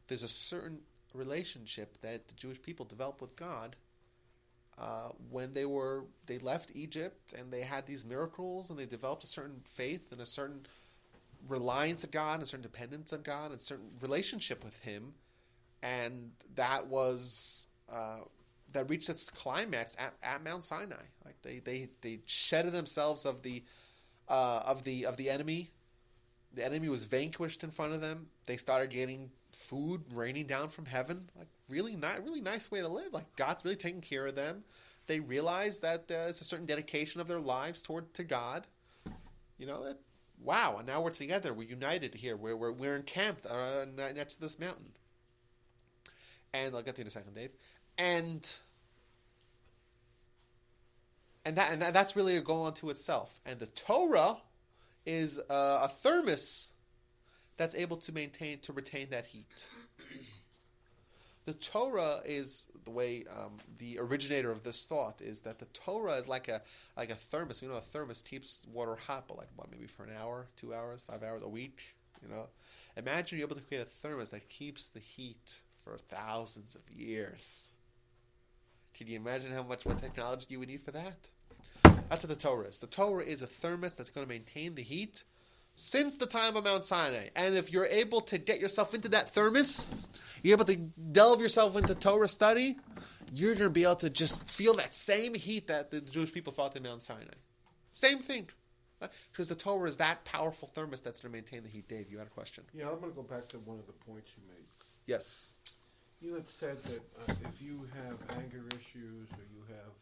S1: there's a certain relationship that the Jewish people developed with God when they left Egypt and they had these miracles and they developed a certain faith and a certain reliance on God, a certain dependence on God, and a certain relationship with Him, and that was that reached its climax at Mount Sinai. Like they shedded themselves of the enemy. The enemy was vanquished in front of them. They started getting food raining down from heaven. Like really nice way to live. Like God's really taking care of them. They realized that it's a certain dedication of their lives to God. Wow! And now we're together. We're united here. We're encamped next to this mountain. And I'll get to you in a second, Dave. And that's really a goal unto itself. And the Torah is a thermos that's able to retain that heat. The Torah is the way the originator of this thought is that the Torah is like a thermos. A thermos keeps water hot, but maybe for an hour, 2 hours, 5 hours, a week. Imagine you're able to create a thermos that keeps the heat for thousands of years. Can you imagine how much more technology you would need for that? That's what the Torah is. The Torah is a thermos that's going to maintain the heat since the time of Mount Sinai. And if you're able to get yourself into that thermos, you're able to delve yourself into Torah study, you're going to be able to just feel that same heat that the Jewish people felt in Mount Sinai. Same thing. Because the Torah is that powerful thermos that's going to maintain the heat. Dave, you had a question.
S2: Yeah, I'm going to go back to one of the points you made.
S1: Yes.
S2: You had said that if you have anger issues or you have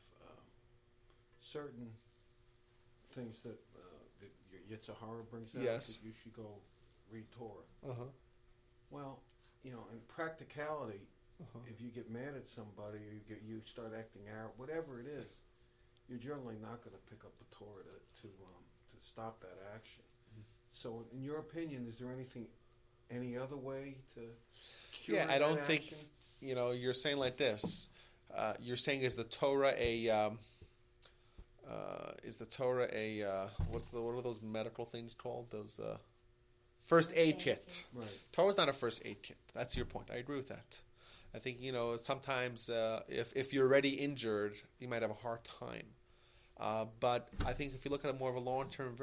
S2: certain things that your Yitzhar brings out,
S1: yes,
S2: that you should go read Torah.
S1: Uh-huh.
S2: Well, in practicality, if you get mad at somebody or you start acting out, whatever it is, you're generally not going to pick up the Torah to stop that action. So, in your opinion, is there any other way to cure that
S1: I don't
S2: action?
S1: think, you're saying like this. You're saying is the Torah what are those medical things called? Those first aid kit.
S2: Right.
S1: Torah's not a first aid kit. That's your point. I agree with that. I think, sometimes if you're already injured, you might have a hard time. But I think if you look at it more of a long-term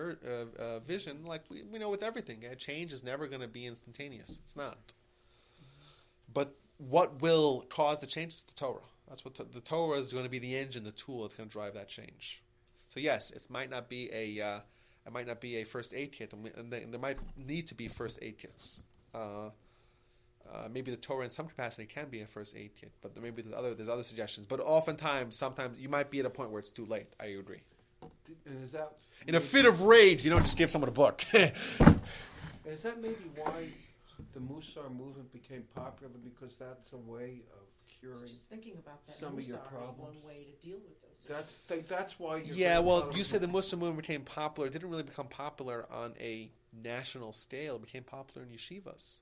S1: vision, like we know with everything, change is never going to be instantaneous. It's not. But what will cause the change is the Torah. That's what the Torah is going to be the engine, the tool that's going to drive that change. So yes, it might not be a first aid kit, and there might need to be first aid kits. Maybe the Torah in some capacity can be a first aid kit, but maybe there's other suggestions. But sometimes you might be at a point where it's too late. I agree.
S2: And is that
S1: in a fit of rage, you don't just give someone a book.
S2: Is that maybe why the Musar movement became popular? Because that's a way of curing
S6: Just thinking about that,
S2: some of your
S6: Musar is
S2: problems.
S6: one way to deal with those issues.
S2: That's why you're
S1: You said the Muslim movement became popular. It didn't really become popular on a national scale. It became popular in yeshivas.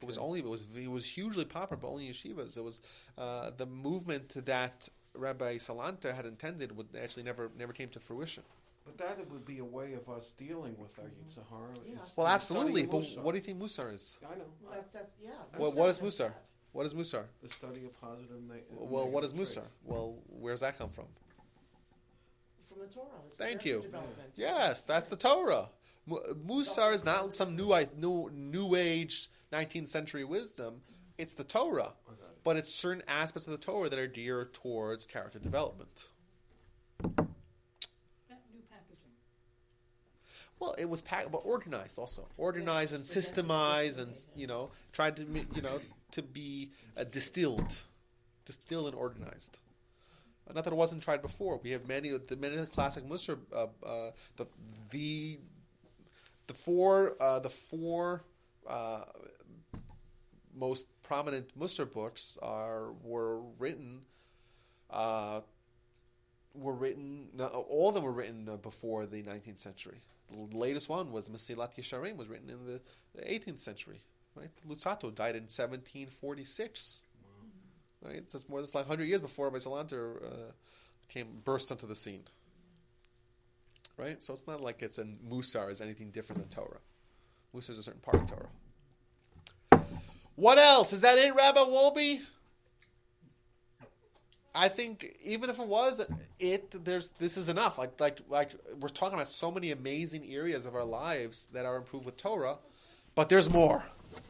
S1: Okay. It was hugely popular, but only in yeshivas. It was the movement that Rabbi Salanter had intended would actually never came to fruition.
S2: But that would be a way of us dealing with our Yitzhar.
S6: Yeah.
S1: Well, absolutely. But
S2: Musar.
S1: what do you think Musar is?
S2: I know.
S6: Well, that's yeah.
S1: What is Musar? What is Musar?
S2: The study of positive
S1: Well, what is
S2: negative
S1: Musar?
S2: traits.
S1: Well, where's that come from?
S6: From the Torah. It's
S1: Thank
S6: character
S1: you.
S6: development.
S1: Yes, that's the Torah. Musar is not some new age 19th century wisdom. It's the Torah, but it's certain aspects of the Torah that are geared towards character development.
S5: New packaging.
S1: Well, it was but organized also, organized and systemized, and tried to to be distilled and organized. Not that it wasn't tried before. We have many of the classic Musar. The four most prominent Musar books were written. All of them were written before the 19th century. The latest one was Mesilat Yesharim, was written in the 18th century. Right, Luzzatto died in 1746. Right, that's more than 100 years before Rabbi Salanter burst onto the scene. Right, so it's not like Musar is anything different than Torah. Musar is a certain part of Torah. What else? Is that it, Rabbi Wolbe? I think even if it was this is enough. Like we're talking about so many amazing areas of our lives that are improved with Torah, but there's more.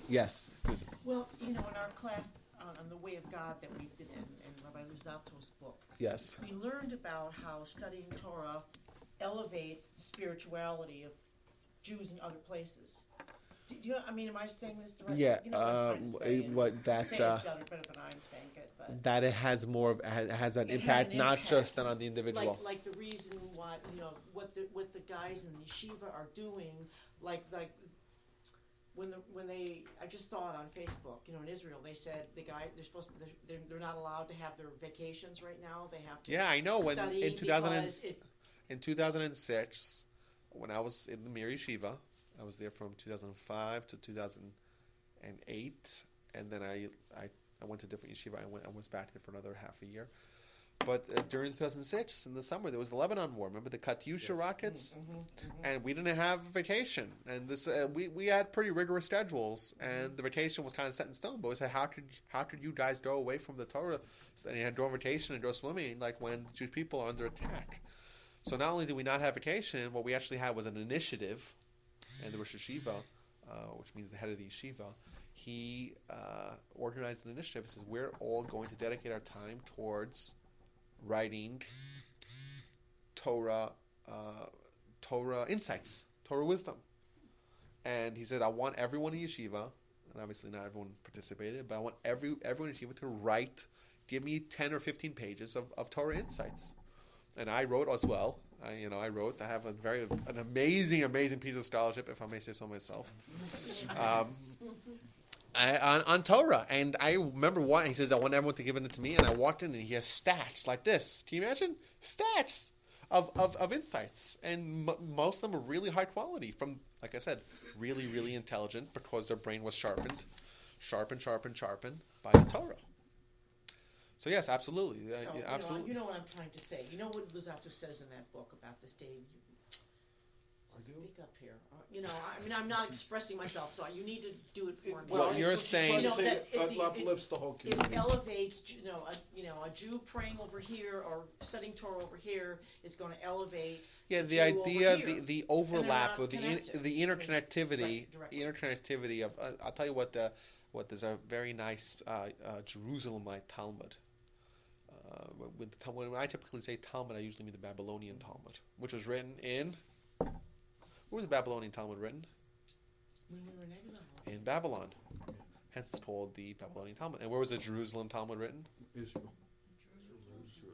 S1: Yes, Susan.
S6: Well, in our class on the Way of God that we've been in Rabbi Luzato's book,
S1: Yes.
S6: we learned about how studying Torah elevates the spirituality of Jews in other places. Do you know, I mean, am I saying this the right way?
S1: Yeah.
S6: You know what I'm trying to say, and
S1: What that
S6: say it better than I'm saying it, but
S1: that it has more of has an
S6: It has
S1: impact,
S6: an
S1: not
S6: impact.
S1: just on the individual.
S6: like the reason why, you know, what the guys in the yeshiva are doing, like when they I just saw it on Facebook, you know, in Israel they said they're not allowed to have their vacations right now. They have to
S1: Yeah, I know. When
S6: study
S1: in 2000
S6: because
S1: in 2006, when I was in the Mir Yeshiva, I was there from 2005 to 2008, and then I went to different yeshiva. I was back there for another half a year. But during 2006, in the summer, there was the Lebanon War. Remember the Katyusha rockets? And we didn't have vacation. And this we had pretty rigorous schedules, and the vacation was kind of set in stone. But we said, how could you guys go away from the Torah? And you had to go on vacation and go swimming, like when Jewish people are under attack. So not only did we not have vacation, what we actually had was an initiative. And the Rosh Yeshiva, which means the head of the yeshiva, he organized an initiative. He says, we're all going to dedicate our time towards writing Torah insights, Torah wisdom. And he said, I want everyone in yeshiva, and obviously not everyone participated, but I want everyone in yeshiva to give me 10 or 15 pages of Torah insights. And I wrote as well. I have an amazing piece of scholarship, if I may say so myself, on Torah. And I remember he says, I want everyone to give it to me. And I walked in and he has stats like this. Can you imagine? Stats of insights. And most of them are really high quality from, like I said, really, really intelligent because their brain was sharpened by the Torah. So yes, absolutely, absolutely.
S6: You know what I'm trying to say. You know what Luzzatto says in that book about this, Dave. Speak up here. I'm not expressing myself, so you need to do it for me.
S1: Well, you're saying
S2: that uplifts the whole community.
S6: It elevates, a Jew praying over here or studying Torah over here is going to elevate.
S1: Yeah, the
S6: Jew
S1: idea,
S6: over here.
S1: the overlap, or
S6: the
S1: interconnectivity of. I'll tell you what there's a very nice Jerusalemite Talmud. When I typically say Talmud, I usually mean the Babylonian Talmud, which was written in. Where was the Babylonian Talmud written?
S6: When we were in exile.
S1: In Babylon. Hence it's called the Babylonian Talmud. And where was the Jerusalem Talmud written?
S2: Israel.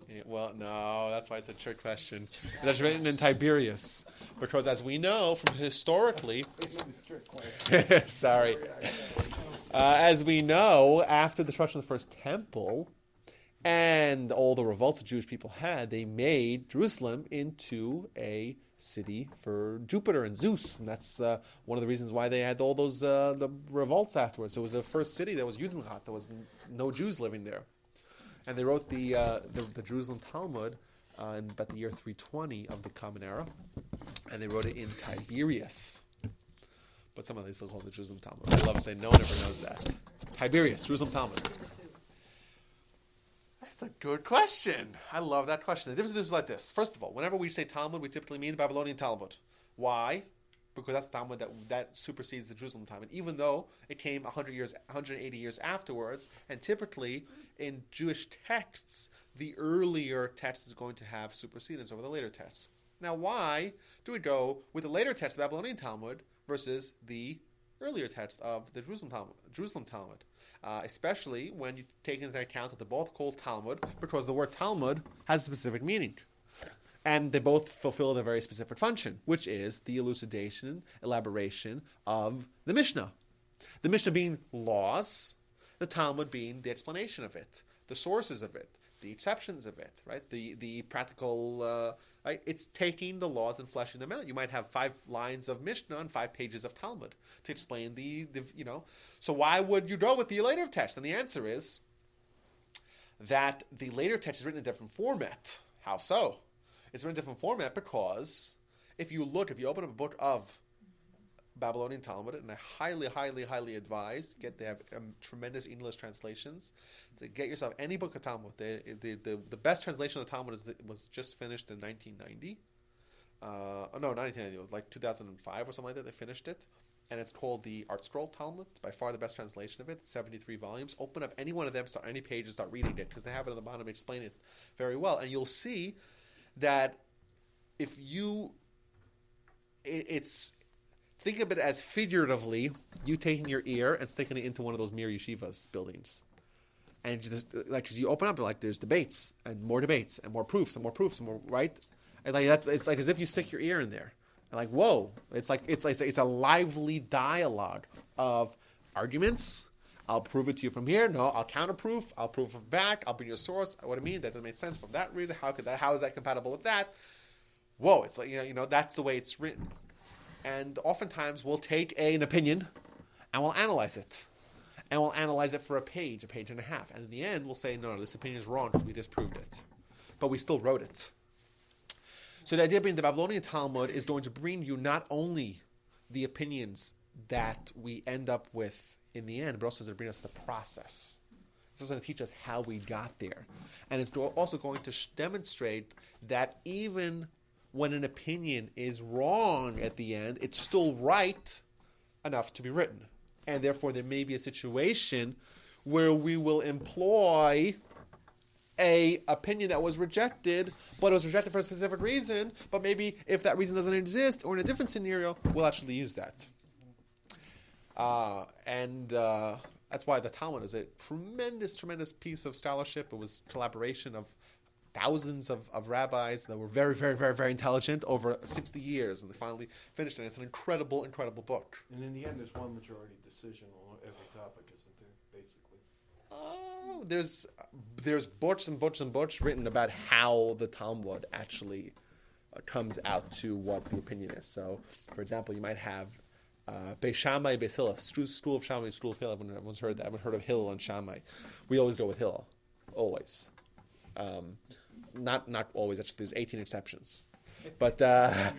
S1: Yeah, well, no, that's why it's a trick question. That's written in Tiberias. Because as we know from historically... Sorry. As we know, after the destruction of the first temple... and all the revolts the Jewish people had, they made Jerusalem into a city for Jupiter and Zeus. And that's one of the reasons why they had all those the revolts afterwards. It was the first city that was Judenreich. There was no Jews living there. And they wrote the Jerusalem Talmud in about the year 320 of the Common Era. And they wrote it in Tiberias. But some of them still call it the Jerusalem Talmud. I love to say no one ever knows that. Tiberias, Jerusalem Talmud. That's a good question. I love that question. The difference is like this. First of all, whenever we say Talmud, we typically mean the Babylonian Talmud. Why? Because that's the Talmud that supersedes the Jerusalem Talmud, even though it came 180 years afterwards. And typically, in Jewish texts, the earlier text is going to have supersedence over the later texts. Now, why do we go with the later text, the Babylonian Talmud, versus the earlier text of the Jerusalem Talmud? Especially when you take into account that they're both called Talmud, because the word Talmud has a specific meaning. And they both fulfill a very specific function, which is the elucidation, elaboration of the Mishnah. The Mishnah being laws, the Talmud being the explanation of it, the sources of it, the exceptions of it, right? The practical, right? It's taking the laws and fleshing them out. You might have 5 lines of Mishnah and 5 pages of Talmud to explain the. So why would you go with the later text? And the answer is that the later text is written in a different format. How so? It's written in a different format because if you open up a book of Babylonian Talmud, and I highly advise, they have tremendous English translations, to get yourself any book of Talmud. The best translation of the Talmud was just finished in 1990. no, not 1990, like 2005 or something like that. They finished it, and it's called the Art Scroll Talmud. By far the best translation of it. 73 volumes. Open up any one of them, start any page, and start reading it because they have it on the bottom. They explain it very well, and you'll see that if you, it's think of it as figuratively you taking your ear and sticking it into one of those Mir Yeshivas buildings. And just, like, as you open up, like, there's debates and more proofs and more proofs and more, right? And like it's like as if you stick your ear in there. And like, whoa! It's a lively dialogue of arguments. I'll prove it to you from here. No, I'll counterproof. I'll prove it back. I'll bring you a source. What I mean, that doesn't make sense from that reason. How is that compatible with that? Whoa! It's like that's the way it's written. And oftentimes we'll take an opinion and we'll analyze it. And we'll analyze it for a page and a half. And in the end, we'll say, no, this opinion is wrong because we disproved it. But we still wrote it. So the idea being the Babylonian Talmud is going to bring you not only the opinions that we end up with in the end, but also to bring us the process. It's also going to teach us how we got there. And it's also going to demonstrate that even when an opinion is wrong at the end, it's still right enough to be written. And therefore, there may be a situation where we will employ a opinion that was rejected, but it was rejected for a specific reason. But maybe if that reason doesn't exist, or in a different scenario, we'll actually use that. That's why the Talmud is a tremendous, tremendous piece of scholarship. It was collaboration of thousands of rabbis that were very, very, very, very intelligent over 60 years, and they finally finished it. It's an incredible, incredible book.
S2: And in the end, there's one majority decision on every topic, isn't there, basically?
S1: There's books and books and books written about how the Talmud actually comes out to what the opinion is. So, for example, you might have Beis Shammai, Beis Hillel, school of Shammai, school of Hillel. Everyone's heard that. I've heard of Hillel and Shammai. We always go with Hillel, always. Not always. Actually, there's 18 exceptions, but there's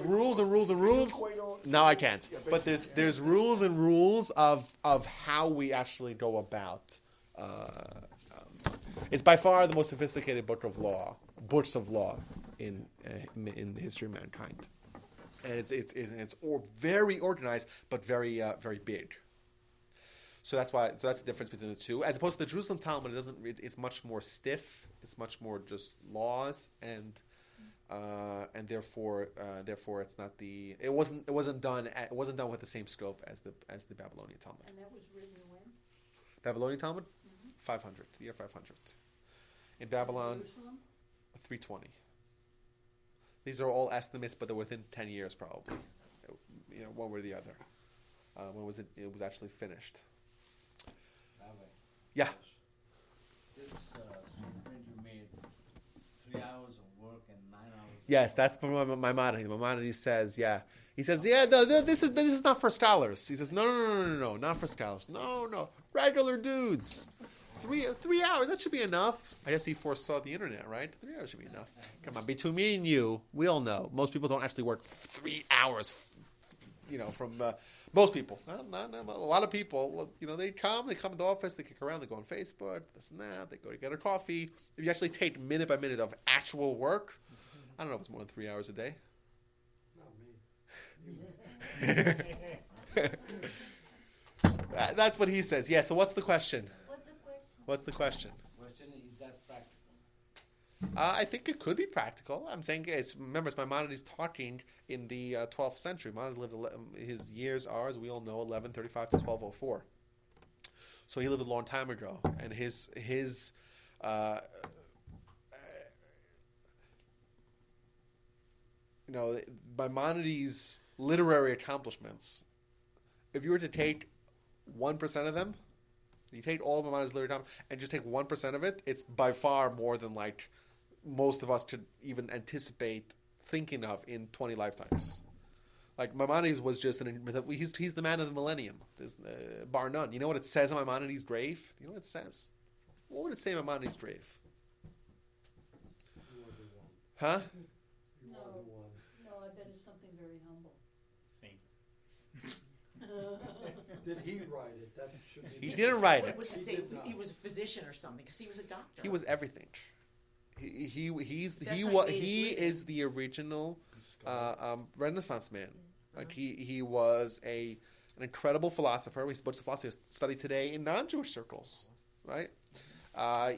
S1: rules and rules and rules. No, I can't. But there's rules and rules of how we actually go about. It's by far the most sophisticated books of law in the history of mankind, and it's very organized but very very big. So that's the difference between the two. As opposed to the Jerusalem Talmud, it's much more stiff. It's much more just laws, and therefore it's not it wasn't done with the same scope as the Babylonian Talmud.
S5: And that was written when?
S1: Babylonian Talmud, 500, the year 500. In Babylon,
S5: Jerusalem?
S1: 320. These are all estimates, but they're within 10 years probably. One way or the other. When was it? It was actually finished. Yeah.
S9: This superprint you made, 3 hours of work and 9 hours.
S1: Yes, that's from Maimonides. Maimonides says, yeah. He says, yeah, no, this is not for scholars. He says, no, not for scholars. No, regular dudes. 3 hours, that should be enough. I guess he foresaw the internet, right? 3 hours should be enough. Come on, between me and you, we all know most people don't actually work 3 hours. From most people, not a lot of people. They come to the office, they kick around, they go on Facebook, this and that. They go to get a coffee. If you actually take minute by minute of actual work, I don't know if it's more than 3 hours a day.
S7: Not me.
S1: That's what he says. Yeah. So what's the question?
S4: What's the question?
S9: Question is that practical?
S1: I think it could be practical. I'm saying remember, it's Maimonides talking in the 12th century. Maimonides lived, his years are, as we all know, 1135 to 1204. So he lived a long time ago, and his Maimonides' literary accomplishments, if you were to take 1% of them, you take all of Maimonides' literary accomplishments and just take 1% of it, it's by far more than most of us could even anticipate thinking of in 20 lifetimes. Maimonides was just he's the man of the millennium, bar none. You know what it says on Maimonides' grave? You know what it says? What would it say on Maimonides' grave? Huh?
S5: No, I bet it's something very humble.
S8: Think.
S7: Did he write it? That should be.
S1: He didn't write
S6: What to
S1: it.
S6: say? He was a physician or something because he was a doctor.
S1: He was everything. He is the original Renaissance man. Like he was an incredible philosopher. He's books of philosophy studied today in non-Jewish circles, right?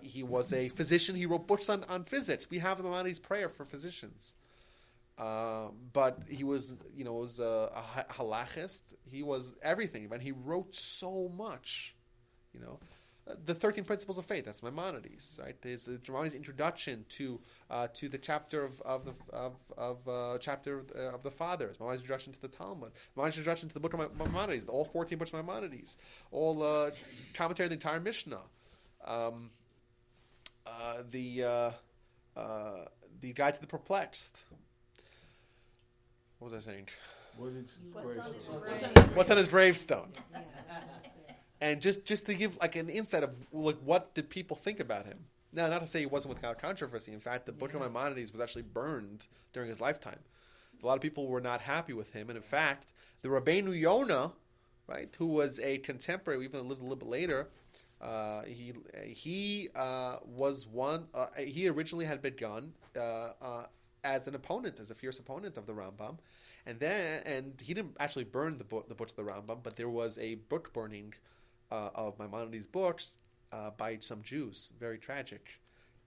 S1: He was a physician. He wrote books on physics. We have the Maimonides prayer for physicians. But he was, was a halachist. He was everything, and he wrote so much. The 13 Principles of Faith. That's Maimonides, right? There's Maimonides' introduction to the chapter of the Fathers. Maimonides' introduction to the Talmud. Maimonides' introduction to the book of Maimonides. All 14 books of Maimonides. All commentary on the entire Mishnah. The Guide to the Perplexed. What was I saying? What's on his gravestone? And just to give like an insight of like what did people think about him. Now, not to say he wasn't without controversy. In fact, the Book of Maimonides was actually burned during his lifetime. A lot of people were not happy with him, and in fact, the Rabbeinu Yonah, right, who was a contemporary, even lived a little bit later, he was one. He originally had begun as an opponent, as a fierce opponent of the Rambam, and he didn't actually burn the books of the Rambam, but there was a book burning of Maimonides' books by some Jews, very tragic.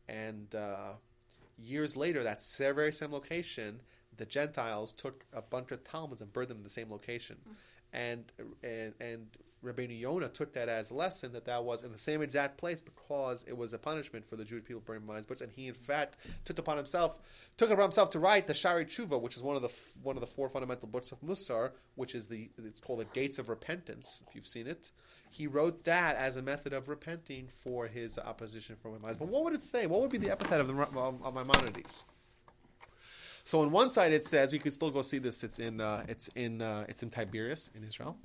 S1: And years later, that very same location, the Gentiles took a bunch of Talmuds and burned them in the same location. And Rabbeinu Yonah took that as a lesson that was in the same exact place because it was a punishment for the Jewish people burning Maimonides' books, and he in fact took it upon himself to write the Shari Tshuva, which is one of the four fundamental books of Musar, which is it's called the Gates of Repentance, if you've seen it. He wrote that as a method of repenting for his opposition for Maimonides. But what would it say? What would be the epithet of Maimonides? So on one side it says, we could still go see this. It's in Tiberias in Israel.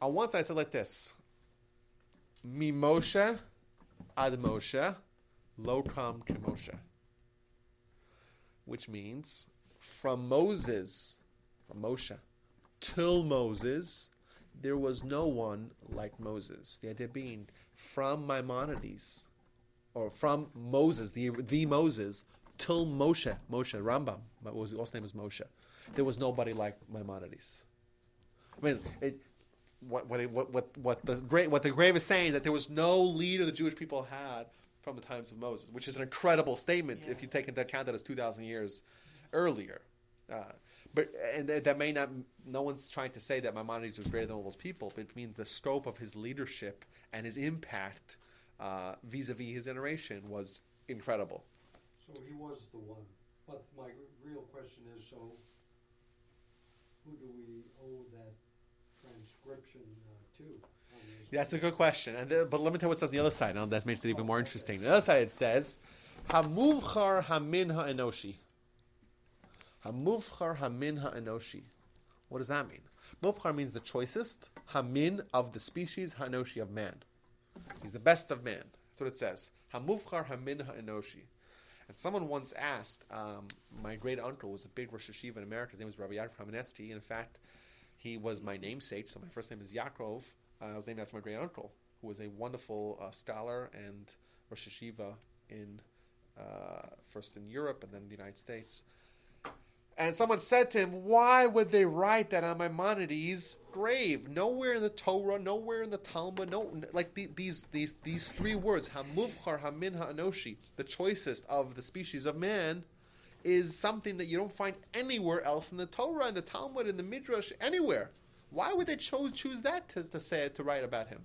S1: On one side it said like this: Mi Moshe ad Moshe lo kam ke Moshe, which means from Moshe till Moses, there was no one like Moses. The idea being from Maimonides, or from Moses, the Moses, till Moshe, Rambam, his last name is Moshe. There was nobody like Maimonides. I mean, what the grave is saying, that there was no leader the Jewish people had from the times of Moses, which is an incredible statement if you take into account that it's 2,000 years earlier. But that may not. No one's trying to say that Maimonides was greater than all those people, but it means the scope of his leadership and his impact vis-a-vis his generation was incredible.
S7: So he was the one. But my real question is, so who do we owe that transcription to?
S1: That's a good question. But let me tell you what it says on the other side. Now that makes it even more interesting. On the other side it says, Hamuvchar hamin ha'enoshi. Hamuvchar hamin ha'enoshi. What does that mean? Muvchar means the choicest. Hamin, of the species. Ha'enoshi, of man. He's the best of man. That's what it says. Hamuvchar hamin ha'enoshi. And someone once asked, my great uncle was a big Rosh Hashiva in America. His name was Rabbi Yaakov Kamenetsky. In fact, he was my namesake. So my first name is Yaakov. I was named after my great uncle, who was a wonderful scholar and Rosh Hashiva first in Europe and then in the United States. And someone said to him, why would they write that on Maimonides' grave? Nowhere in the Torah, nowhere in the Talmud, these three words, Hamuvchar hamin ha'anoshi, the choicest of the species of man, is something that you don't find anywhere else in the Torah, in the Talmud, in the Midrash, anywhere. Why would they choose that to write about him?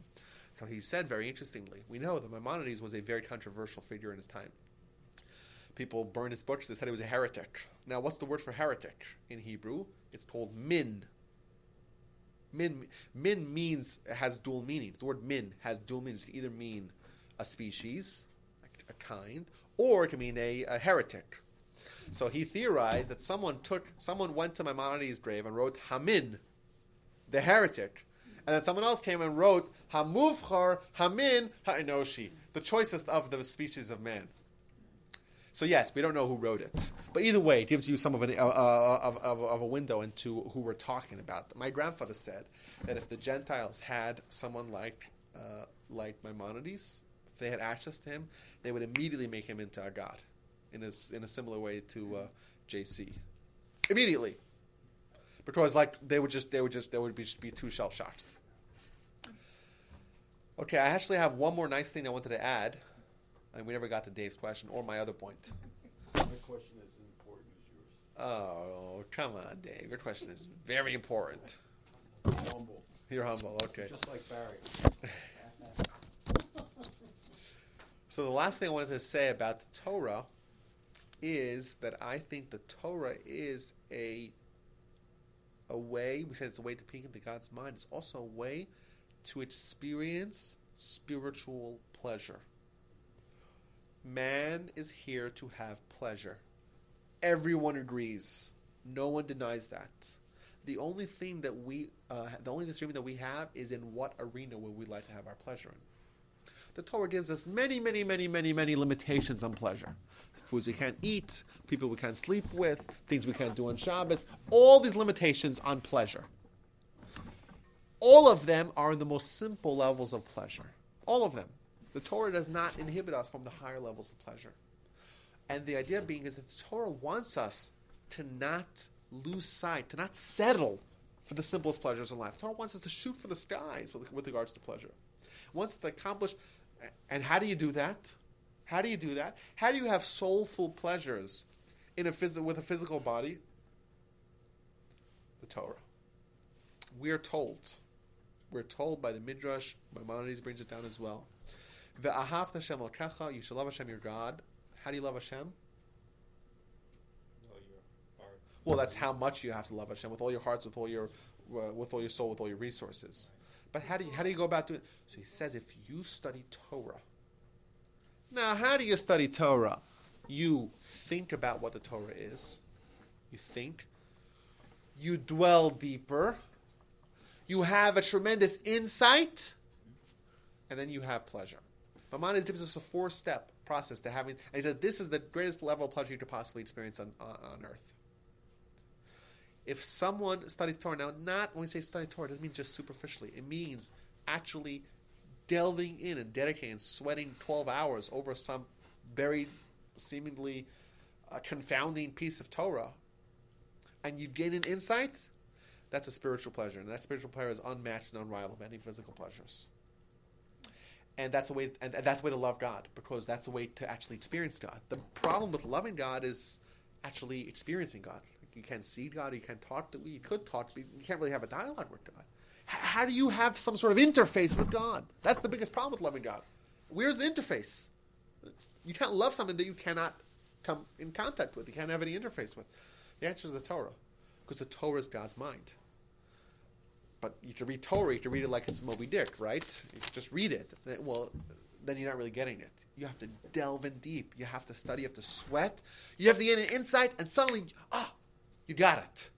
S1: So he said, very interestingly, we know that Maimonides was a very controversial figure in his time. People burned his books. They said he was a heretic. Now, what's the word for heretic in Hebrew? It's called min. Min has dual meanings. The word min has dual meanings. It can either mean a species, a kind, or it can mean a heretic. So he theorized that someone went to Maimonides' grave and wrote Hamin, the heretic, and then someone else came and wrote Hamuvchar Hamin Ha'enoshi, the choicest of the species of man. So yes, we don't know who wrote it, but either way, it gives you some of a window into who we're talking about. My grandfather said that if the Gentiles had someone like Maimonides, they had access to him, they would immediately make him into a god, in a similar way to JC. Immediately, because like they would be too shell shocked. Okay, I actually have one more nice thing I wanted to add, and we never got to Dave's question or my other point.
S2: My question is as important as yours.
S1: Oh, come on, Dave. Your question is very important.
S2: I'm humble.
S1: You're humble, okay.
S2: Just like Barry.
S1: So the last thing I wanted to say about the Torah is that I think the Torah is a way, we said it's a way to peek into God's mind. It's also a way to experience spiritual pleasure. Man is here to have pleasure. Everyone agrees. No one denies that. The only thing that the only disagreement that we have is in what arena would we like to have our pleasure in. The Torah gives us many, many, many, many, many limitations on pleasure. Foods we can't eat, people we can't sleep with, things we can't do on Shabbos, all these limitations on pleasure. All of them are in the most simple levels of pleasure. All of them. The Torah does not inhibit us from the higher levels of pleasure. And the idea being is that the Torah wants us to not lose sight, to not settle for the simplest pleasures in life. The Torah wants us to shoot for the skies with regards to pleasure. Wants to accomplish, and how do you do that? How do you do that? How do you have soulful pleasures with a physical body? The Torah. We're told by the Midrash, Maimonides brings it down as well. Ve'ahavta Hashem elkecha, you shall love Hashem your God. How do you love Hashem? Well, that's how much you have to love Hashem, with all your hearts, with all your soul, with all your resources. But how do you go about doing it? So he says, if you study Torah. Now, how do you study Torah? You think about what the Torah is. You think. You dwell deeper. You have a tremendous insight. And then you have pleasure. Maimonides gives us a 4-step process to having, and he said this is the greatest level of pleasure you could possibly experience on earth. If someone studies Torah, now not when we say study Torah, it doesn't mean just superficially. It means actually delving in and dedicating and sweating 12 hours over some very seemingly confounding piece of Torah, and you gain an insight, that's a spiritual pleasure. And that spiritual pleasure is unmatched and unrivaled by any physical pleasures. And that's a way, and that's a way to love God, because that's a way to actually experience God. The problem with loving God is actually experiencing God. You can't see God, you can't talk to, you could talk, but you can't really have a dialogue with God. How do you have some sort of interface with God? That's the biggest problem with loving God. Where's the interface? You can't love something that you cannot come in contact with, you can't have any interface with. The answer is the Torah, because the Torah is God's mind. But you can read Torah, you can read it like it's Moby Dick, right? You can just read it. Well, then you're not really getting it. You have to delve in deep. You have to study, you have to sweat. You have to get an insight, and suddenly, you got it.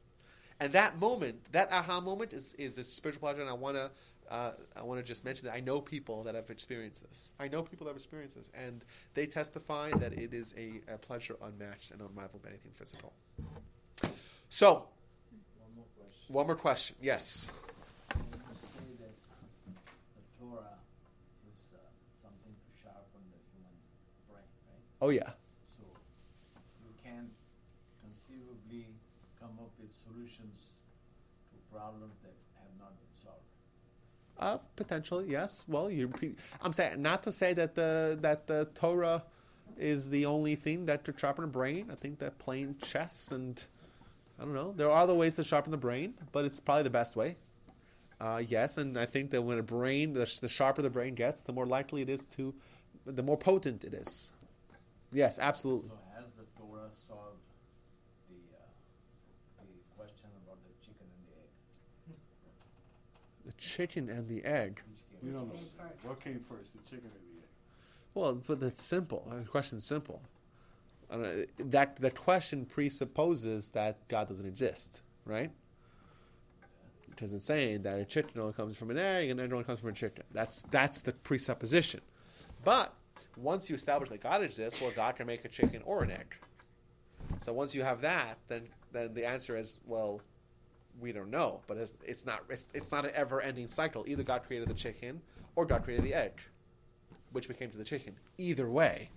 S1: And that moment, that aha moment is a spiritual pleasure, and I want to just mention that I know people that have experienced this. And they testify that it is a pleasure unmatched and unrivaled by anything physical. So, one more question. Yes?
S9: When you say that the Torah is something to sharpen the human brain, right?
S1: Oh, yeah.
S9: So you can conceivably come up with solutions to problems that have not been solved.
S1: Potentially, yes. Well, I'm saying not to say that the Torah is the only thing that could sharpen a brain. I think that playing chess and I don't know. There are other ways to sharpen the brain, but it's probably the best way. Yes, and I think that when the sharper the brain gets, the more likely it is the more potent it is. Yes, absolutely.
S9: So has the Torah solved the question about the chicken and the egg?
S1: The chicken and the egg.
S2: We don't know. What came first, the chicken or the egg?
S1: Well, but it's simple. The question's simple. The question presupposes that God doesn't exist, right? Because it's saying that a chicken only comes from an egg and an egg only comes from a chicken. That's the presupposition. But once you establish that God exists, well, God can make a chicken or an egg. So once you have that, then the answer is, well, we don't know. But it's not an ever-ending cycle. Either God created the chicken or God created the egg. which became to the chicken. Either way,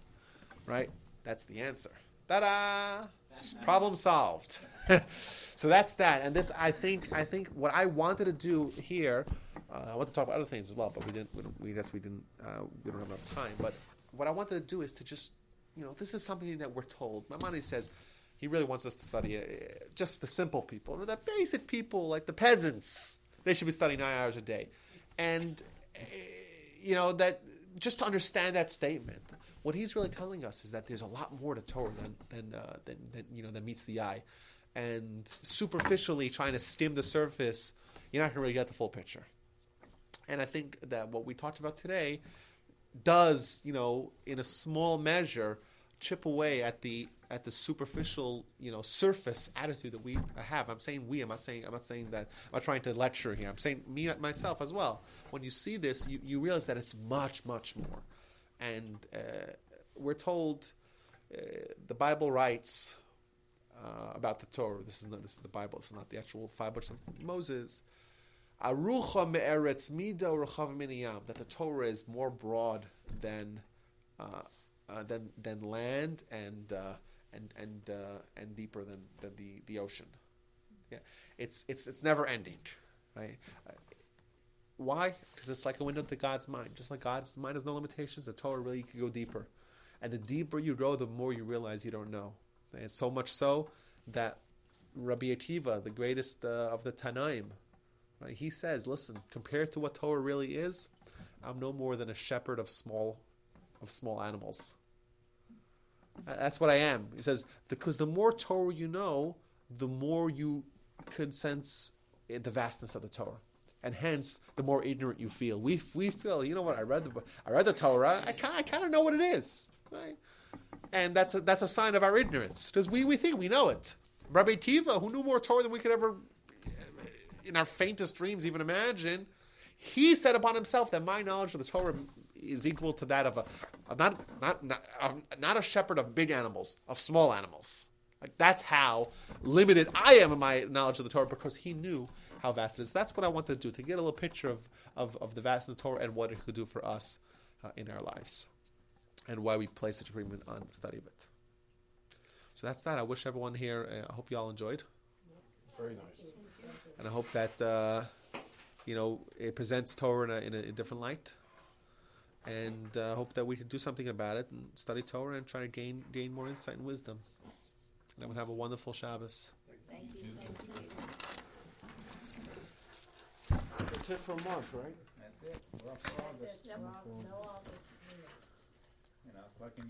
S1: right? That's the answer. Ta-da! Problem solved. So that's that. And this, I think what I wanted to do here, I want to talk about other things as well, but we don't have enough time. But what I wanted to do is to just, this is something that we're told. Maimonides says he really wants us to study just the simple people, the basic people, like the peasants. They should be studying 9 hours a day, and that just to understand that statement. What he's really telling us is that there's a lot more to Torah than meets the eye, and superficially trying to skim the surface, you're not going to really get the full picture. And I think that what we talked about today does, in a small measure, chip away at the superficial, surface attitude that we have. I'm saying we. I'm not saying that. I'm not trying to lecture here. I'm saying me myself as well. When you see this, you realize that it's much, much more. And we're told, the Bible writes about the Torah. This is the Bible. This is not the actual 5 books of Moses. Arucha me'eretz mida u'rechav miniyam. That the Torah is more broad than land and deeper than the ocean. Yeah, it's never ending, right? Why? Because it's like a window to God's mind. Just like God's mind has no limitations, the Torah really can go deeper. And the deeper you go, the more you realize you don't know. And so much so that Rabbi Akiva, the greatest of the Tanaim, right, he says, listen, compared to what Torah really is, I'm no more than a shepherd of small animals. That's what I am. He says, because the more Torah you know, the more you can sense the vastness of the Torah. And hence, the more ignorant you feel. We feel, you know what? I read the Torah. I kind of know what it is, right? And that's a sign of our ignorance because we think we know it. Rabbi Akiva, who knew more Torah than we could ever, in our faintest dreams, even imagine, he said upon himself that my knowledge of the Torah is equal to that of not a shepherd of big animals, of small animals. Like that's how limited I am in my knowledge of the Torah because he knew how vast it is. That's what I wanted to do, to get a little picture of the vastness of the Torah and what it could do for us in our lives, and why we place such a premium on the study of it. So that's that. I wish everyone here, I hope you all enjoyed.
S2: Very nice.
S1: And I hope that, it presents Torah in a different light. And I hope that we can do something about it and study Torah and try to gain more insight and wisdom. And I would have a wonderful Shabbos.
S3: Thank you. Same to you.
S2: That's it for a month, right?
S8: That's it. We're off to August.
S3: Yep. No,
S8: Collecting